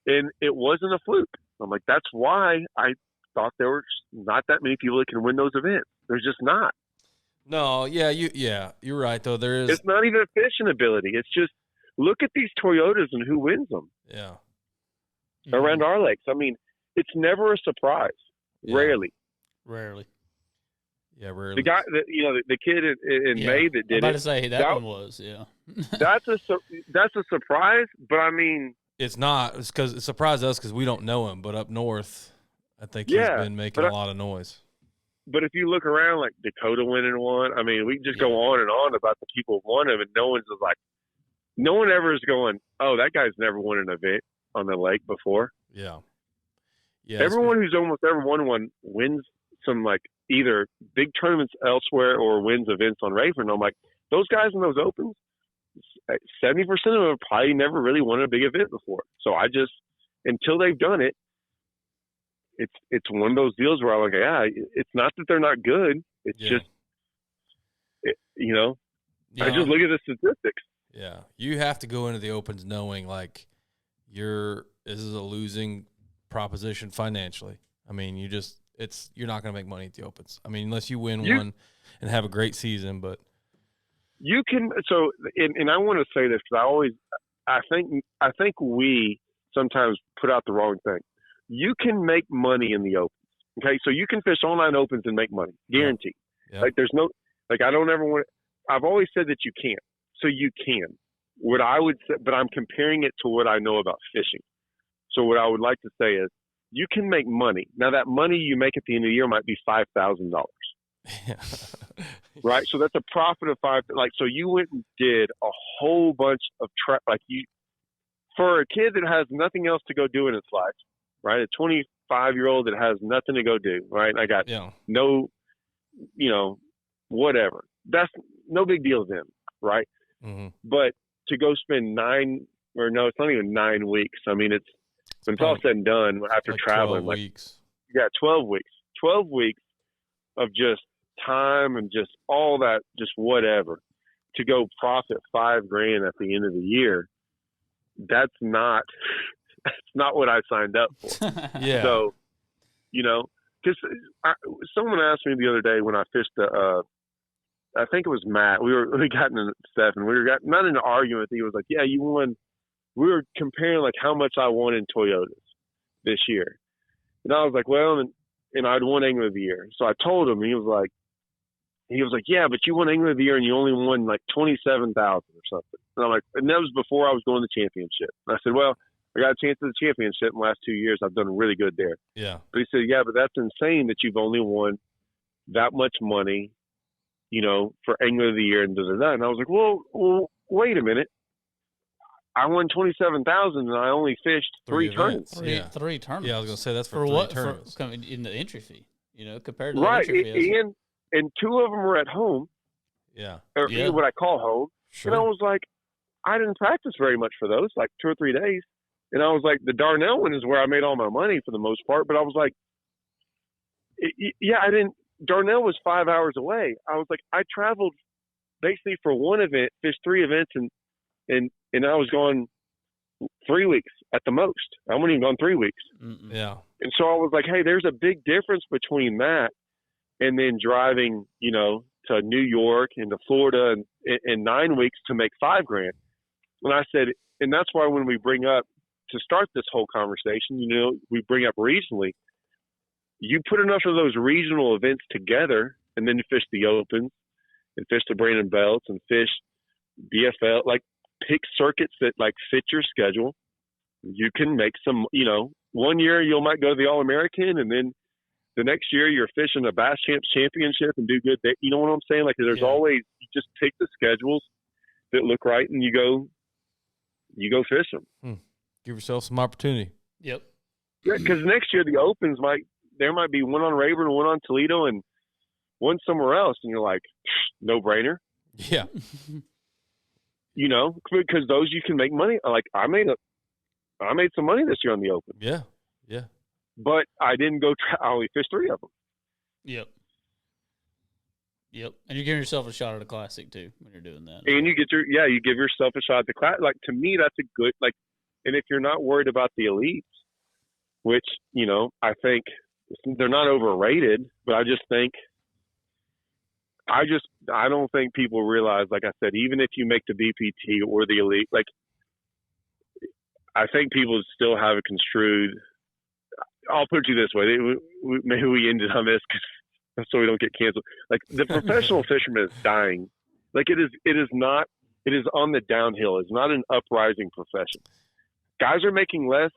And it wasn't a fluke. I'm like, that's why I thought there were not that many people that can win those events. There's just not. No, you're right though. There is. It's not even a fishing ability. It's just look at these Toyotas and who wins them. Yeah. Around our lakes. I mean, it's never a surprise. Yeah. Rarely. Yeah, rarely. The guy that the kid in May that did I'm about to say that one was that's a surprise, but I mean it's not. It's because it surprised us because we don't know him. But up north, I think he's been making a lot of noise. But if you look around, like Dakota winning one, I mean, we can just go on and on about the people who won them, and no one ever is going, oh, that guy's never won an event on the lake before. Yeah. Everyone who's almost ever won one wins some like either big tournaments elsewhere or wins events on Rayford. I'm like, those guys in those opens, 70% of them have probably never really won a big event before. So I just, until they've done it, it's one of those deals where I'm like, it's not that they're not good. It's just, I just look at the statistics. Yeah. You have to go into the opens knowing like this is a losing proposition financially. I mean, you're not going to make money at the opens. I mean, unless you win one and have a great season, but you can. So, and I want to say this because I think we sometimes put out the wrong thing. You can make money in the opens. Okay. So you can fish all 9 opens and make money, guaranteed. Yeah. Like there's no, like, I don't ever want, I've always said that you can't. So you can. What I would say, but I'm comparing it to what I know about fishing. So what I would like to say is you can make money. Now that money you make at the end of the year might be $5,000. Right? So that's a profit of so you went and did a whole bunch of for a kid that has nothing else to go do in its life, right? A 25-year-old that has nothing to go do, right? I got no, whatever. That's no big deal to them, right? Mm-hmm. But to go spend it's not even 9 weeks. I mean, when it's all said and done after like traveling, 12 weeks. 12 weeks. 12 weeks of just time and just all that, just whatever, to go profit $5,000 at the end of the year. That's not what I signed up for. Yeah. So, because someone asked me the other day when I fished I think it was Matt. We got into stuff and not in an argument. He was like, "Yeah, you won." We were comparing like how much I won in Toyotas this year, and I was like, "Well," and I'd won Angler of the Year. So I told him. He was like, "Yeah, but you won Angler of the Year and you only won like 27,000 or something." And I'm like, and that was before I was going to the championship. And I said, "Well, I got a chance at the championship in the last 2 years. I've done really good there." Yeah. But he said, "Yeah, but that's insane that you've only won that much money, for Angler of the Year and da-da-da." And I was like, well, wait a minute. I won 27,000 and I only fished three tournaments. Three tournaments. Yeah, I was going to say that's for what? tournaments. For in the entry fee, compared to Right. the entry fee. And two of them were at home. Yeah. Or what I call home. Sure. And I was like, I didn't practice very much for those, like 2 or 3 days. And I was like, the Darnell one is where I made all my money for the most part. But I was like, I didn't. Darnell was 5 hours away. I was like, I traveled basically for one event, fished 3 events, and I was gone 3 weeks at the most. I wasn't even gone 3 weeks. Mm-mm. Yeah. And so I was like, hey, there's a big difference between that and then driving, to New York and to Florida in 9 weeks to make $5,000. And I said, and that's why when we bring up, to start this whole conversation, we bring up regionally, you put enough of those regional events together and then you fish the Opens and fish the Brandon Belts and fish BFL, like pick circuits that like fit your schedule. You can make some, 1 year you might go to the All-American and then the next year you're fishing a Bass Champs Championship and do good there. You know what I'm saying? Like there's always, you just pick the schedules that look right and you go fish them. Give yourself some opportunity. Yep. Yeah, because next year the Opens there might be one on Rayburn and one on Toledo and one somewhere else, and you're like, no brainer. Yeah. Because those you can make money. Like I made some money this year on the Open. Yeah. Yeah. But I didn't go. I only fished 3 of them. Yep. And you're giving yourself a shot at a classic too when you're doing that. And you give yourself a shot at the class. Like to me, that's a good And if you're not worried about the elites, which I think they're not overrated, but I don't think people realize. Like I said, even if you make the BPT or the elite, like I think people still have it construed. I'll put it to you this way: maybe we ended on this so we don't get canceled. Like the professional fisherman is dying. Like it is not. It is on the downhill. It's not an uprising profession. Guys are making less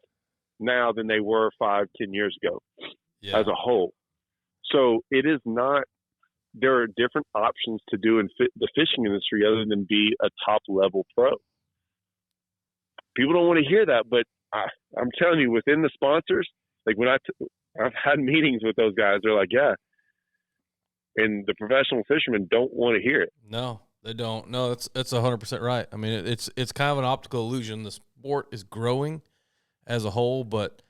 now than they were 5-10 years ago as a whole. So it is not, there are different options to do in the fishing industry other than be a top level pro. People don't want to hear that, but I'm telling you, within the sponsors, like when I've had meetings with those guys, they're like, yeah. And the professional fishermen don't want to hear it. No, they don't. No, that's 100% right. I mean, it's kind of an optical illusion. The sport is growing as a whole, but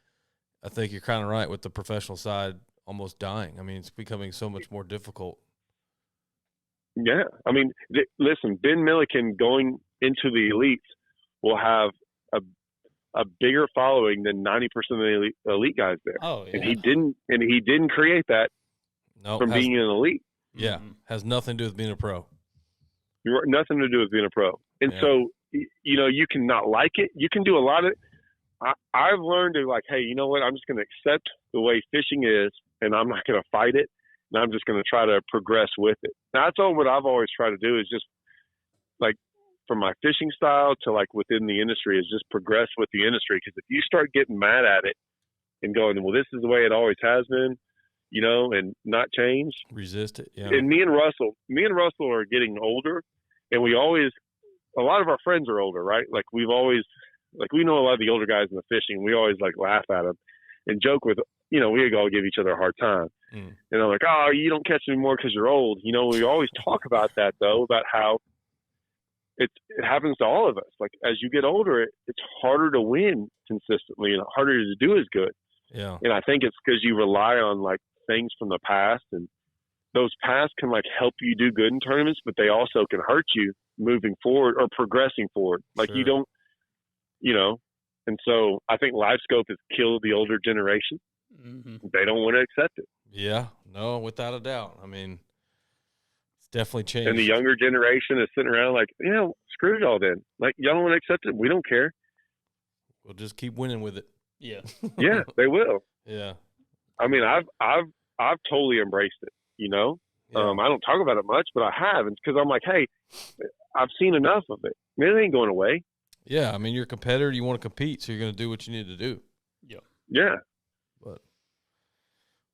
I think you're kind of right with the professional side almost dying. I mean, it's becoming so much more difficult. Yeah. I mean, listen, Ben Milliken going into the elites will have a bigger following than 90% of the elite guys there. Oh, yeah. And he didn't create that from being an elite. Yeah. Has nothing to do with being a pro. Nothing to do with being a pro. And so, you can not like it. You can do a lot of it. I've learned to like, hey, you know what? I'm just going to accept the way fishing is, and I'm not going to fight it. And I'm just going to try to progress with it. Now, that's all what I've always tried to do is just like from my fishing style to like within the industry is just progress with the industry. Because if you start getting mad at it and going, well, this is the way it always has been, and not change. Resist it. Yeah. And me and Russell are getting older, and a lot of our friends are older, right? Like we know a lot of the older guys in the fishing. We always like laugh at them and joke with, we all give each other a hard time. And I'm like, oh, you don't catch anymore because you're old. We always talk about that though, about how it happens to all of us. Like as you get older, it's harder to win consistently and harder to do as good. Yeah. And I think it's because you rely on like things from the past, and those past can like help you do good in tournaments, but they also can hurt you moving forward or progressing forward. Like Sure. you don't, and so I think live scope has killed the older generation. Mm-hmm. They don't want to accept it. Yeah. No, without a doubt. I mean, it's definitely changed. And the younger generation is sitting around like, screw y'all then. Like, y'all don't want to accept it. We don't care. We'll just keep winning with it. Yeah. Yeah, they will. Yeah. I mean, I've totally embraced it, Yeah. I don't talk about it much, but I have. And because I'm like, hey, I've seen enough of it. I mean, it ain't going away. Yeah. I mean, you're a competitor. You want to compete, so you're going to do what you need to do. Yeah. But,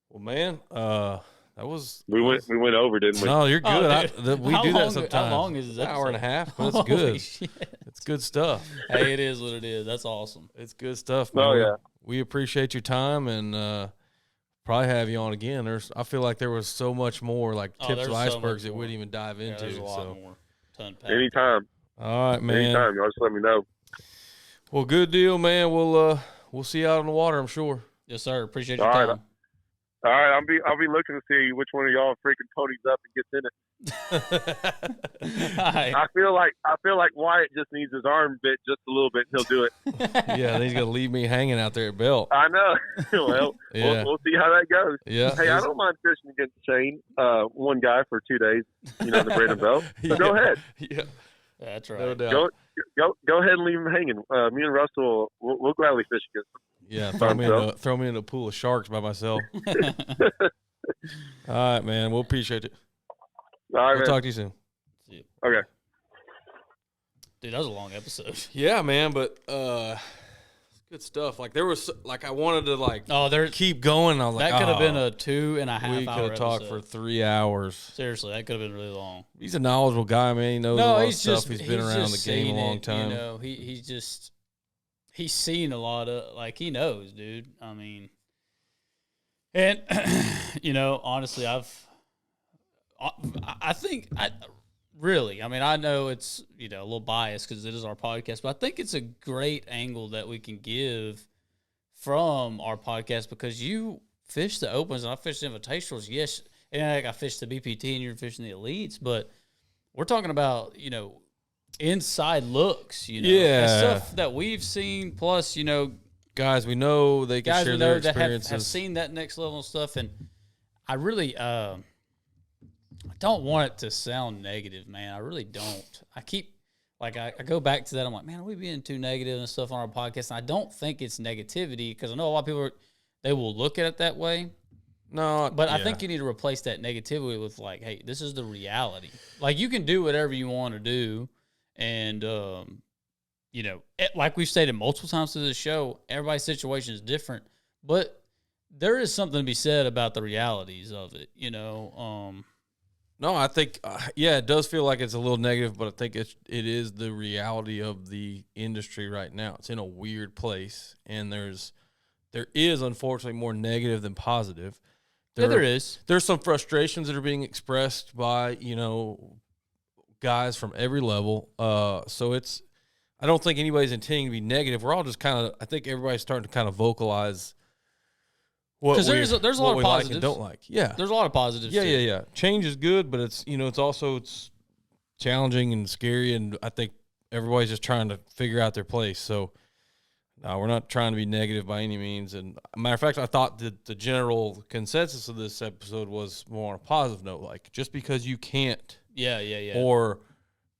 well, man, that was We went over, didn't we? No, you're good. Oh, We do that sometimes. How long is this An hour and a episode? half, but it's Holy good. shit. It's good stuff. Hey, it is what it is. That's awesome. It's good stuff, man. Oh, yeah. We appreciate your time, and probably have you on again. I feel like there was so much more, like tips there's of so icebergs much that more. we didn't even dive Yeah, into. there's a lot So, more to unpack. Anytime. all right, man. Anytime. Y'all just let me know. Well, good deal, man. We'll see you out on the water, I'm sure. Yes, sir. Appreciate your All right. time. All right. I'll be looking to see which one of y'all freaking ponies up and gets in it. All right. I feel like Wyatt just needs his arm bit just a little bit, and he'll do it. Yeah, and he's gonna leave me hanging out there at Belt. I know. Well, Yeah. we'll see how that goes. Yeah. Hey, I don't mind fishing against Shane, one guy for 2 days, the Braden Belt. So go ahead. Yeah, That's right. no doubt. Go ahead and leave him hanging. Me and Russell, we'll gladly fish against him. Yeah, Fun throw me in a pool of sharks by myself. All right, man. We'll appreciate it. All right, We'll man. talk to you soon. Okay. Dude, that was a long episode. Yeah, man, but it's good stuff. Like there was, like I wanted to keep going. I was like, That could have been a 2.5 we hour could have talked for episode. 3 hours. Seriously, that could have been really long. He's a knowledgeable guy, man. He knows a lot of stuff. He's been around the just game a seen long it, time. He's seen a lot of, like, he knows, dude. I mean, and honestly, I know it's, a little biased because it is our podcast, but I think it's a great angle that we can give from our podcast because you fish the opens and I fish the invitationals. Yes. And I fish the BPT and you're fishing the elites, but we're talking about, inside looks, and stuff that we've seen. Plus, Guys, we know they can guys share we their know that experiences. have seen that next level of stuff, and I really I don't want it to sound negative, man. I really don't. I keep I go back to that. I'm like, man, are we being too negative and stuff on our podcast? And I don't think it's negativity because I know a lot of people they will look at it that way. No, But I think you need to replace that negativity with like, hey, this is the reality. Like you can do whatever you want to do, and like we've stated multiple times through the show, everybody's situation is different, but there is something to be said about the realities of it, No, I think, it does feel like it's a little negative, but I think it is the reality of the industry right now. It's in a weird place, and there is unfortunately more negative than positive. There is. There's some frustrations that are being expressed by, guys from every level. So I don't think anybody's intending to be negative. We're all just I think everybody's starting to kind of vocalize what there's a lot of like positives. and don't like. Yeah. There's a lot of positives. Yeah, too. yeah. Change is good, but it's it's challenging and scary, and I think everybody's just trying to figure out their place. So no, we're not trying to be negative by any means. And matter of fact, I thought that the general consensus of this episode was more on a positive note. Like just because you can't, or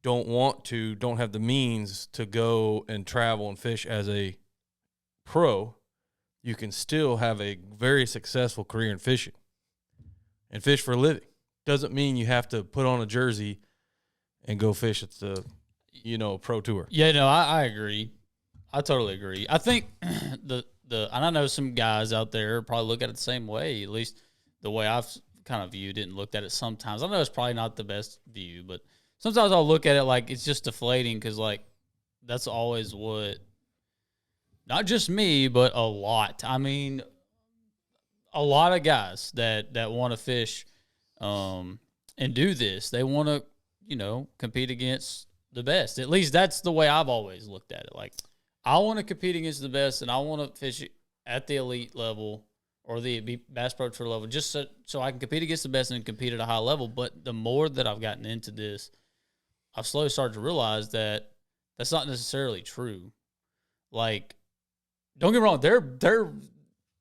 don't want to, don't have the means to go and travel and fish as a pro, you can still have a very successful career in fishing and fish for a living. Doesn't mean you have to put on a jersey and go fish at the, pro tour. Yeah, no, I agree. I totally agree. I think and I know some guys out there probably look at it the same way, at least the way I've kind of viewed it and looked at it sometimes. I know it's probably not the best view, but sometimes I'll look at it like it's just deflating because, like, that's always what, not just me, but a lot. I mean, a lot of guys that want to fish and do this, they want to, compete against the best. At least that's the way I've always looked at it. Like, I want to compete against the best, and I want to fish at the elite level or the Bass Pro Tour level, just so I can compete against the best and compete at a high level. But the more that I've gotten into this, I've slowly started to realize that that's not necessarily true. Like, don't get me wrong, they're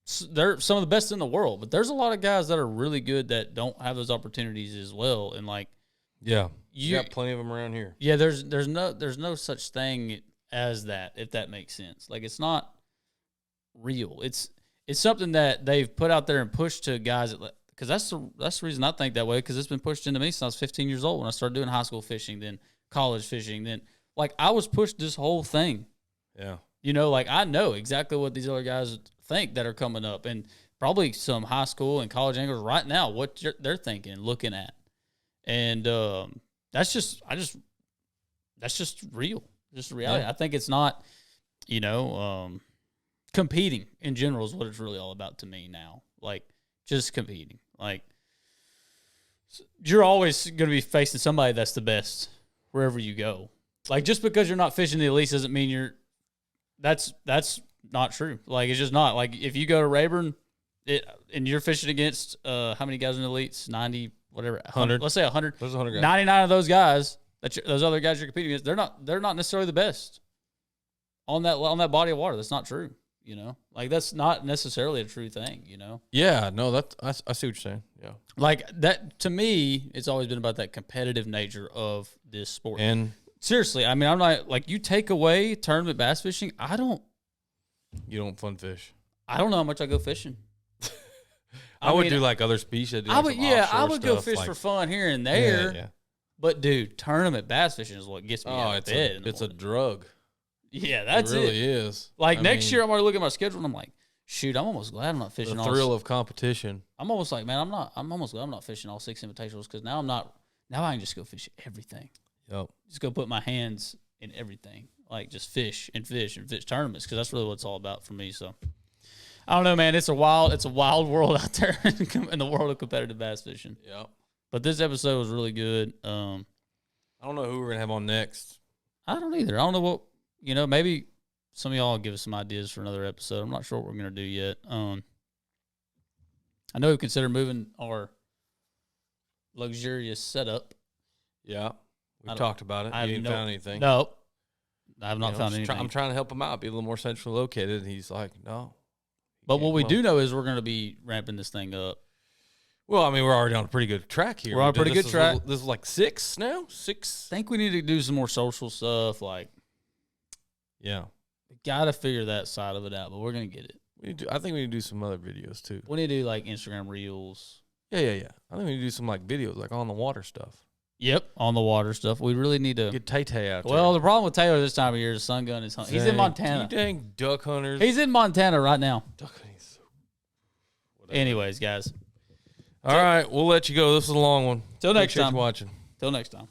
some of the best in the world, but there's a lot of guys that are really good that don't have those opportunities as well. And like, yeah, you got plenty of them around here. Yeah, there's no such thing as that, if that makes sense. Like, it's not real. It's something that they've put out there and pushed to guys because that's the reason I think that way, because it's been pushed into me since I was 15 years old when I started doing high school fishing, then college fishing, then like I was pushed this whole thing. Yeah. You know, like I know exactly what these other guys think that are coming up, and probably some high school and college anglers right now, what they're thinking, looking at. And that's just real. Just reality. Yeah. I think it's not, competing in general is what it's really all about to me now. Like, just competing. Like, you're always going to be facing somebody that's the best wherever you go. Like, just because you're not fishing the elites doesn't mean that's not true. Like, it's just not. Like, if you go to Rayburn and you're fishing against how many guys in the elites? 90, whatever. 100. Let's say 100. There's 100 guys. 99 of those guys, those other guys you're competing against, they're not necessarily the best on that body of water. That's not true. Like, that's not necessarily a true thing. Yeah, no, I see what you're saying. Yeah, like that to me, it's always been about that competitive nature of this sport. And seriously, I mean, I'm not like, you take away tournament bass fishing, you don't fun fish. I don't know how much I go fishing. I would do like other species. I would go fish for fun here and there. Yeah. But dude, tournament bass fishing is what gets me out of bed. It's a drug. Yeah, that's it. It really is. Like, next year, I'm already looking at my schedule, and I'm like, shoot, I'm almost glad I'm not fishing. The thrill of competition. I'm almost like, man, I'm almost glad I'm not fishing all 6 invitationals, because now I can just go fish everything. Yep. Just go put my hands in everything. Like, just fish and fish and fish tournaments, because that's really what it's all about for me. So, I don't know, man. It's a wild world out there in the world of competitive bass fishing. Yep. But this episode was really good. I don't know who we're going to have on next. I don't either. I don't know what. Maybe some of y'all will give us some ideas for another episode. I'm not sure what we're going to do yet. I know we consider moving our luxurious setup. Yeah. We talked about it. You ain't found anything. No. I have not found anything. I'm trying to help him out, be a little more centrally located. And he's like, no. But what we do know is we're going to be ramping this thing up. Well, I mean, we're already on a pretty good track here. We're on a pretty good track. This is like 6 now? 6? I think we need to do some more social stuff, like. Yeah. We got to figure that side of it out, but we're going to get it. I think we need to do some other videos, too. We need to do, like, Instagram Reels. Yeah. I think we need to do some, like, videos, like, on the water stuff. Yep, on the water stuff. We really need to. Get Tay out there. Well, the problem with Taylor this time of year is sun gun is hunting. He's in Montana. You dang duck hunters. He's in Montana right now. Duck hunting. Anyways, guys. All right, we'll let you go. This is a long one. Till next time. Appreciate you watching. Till next time.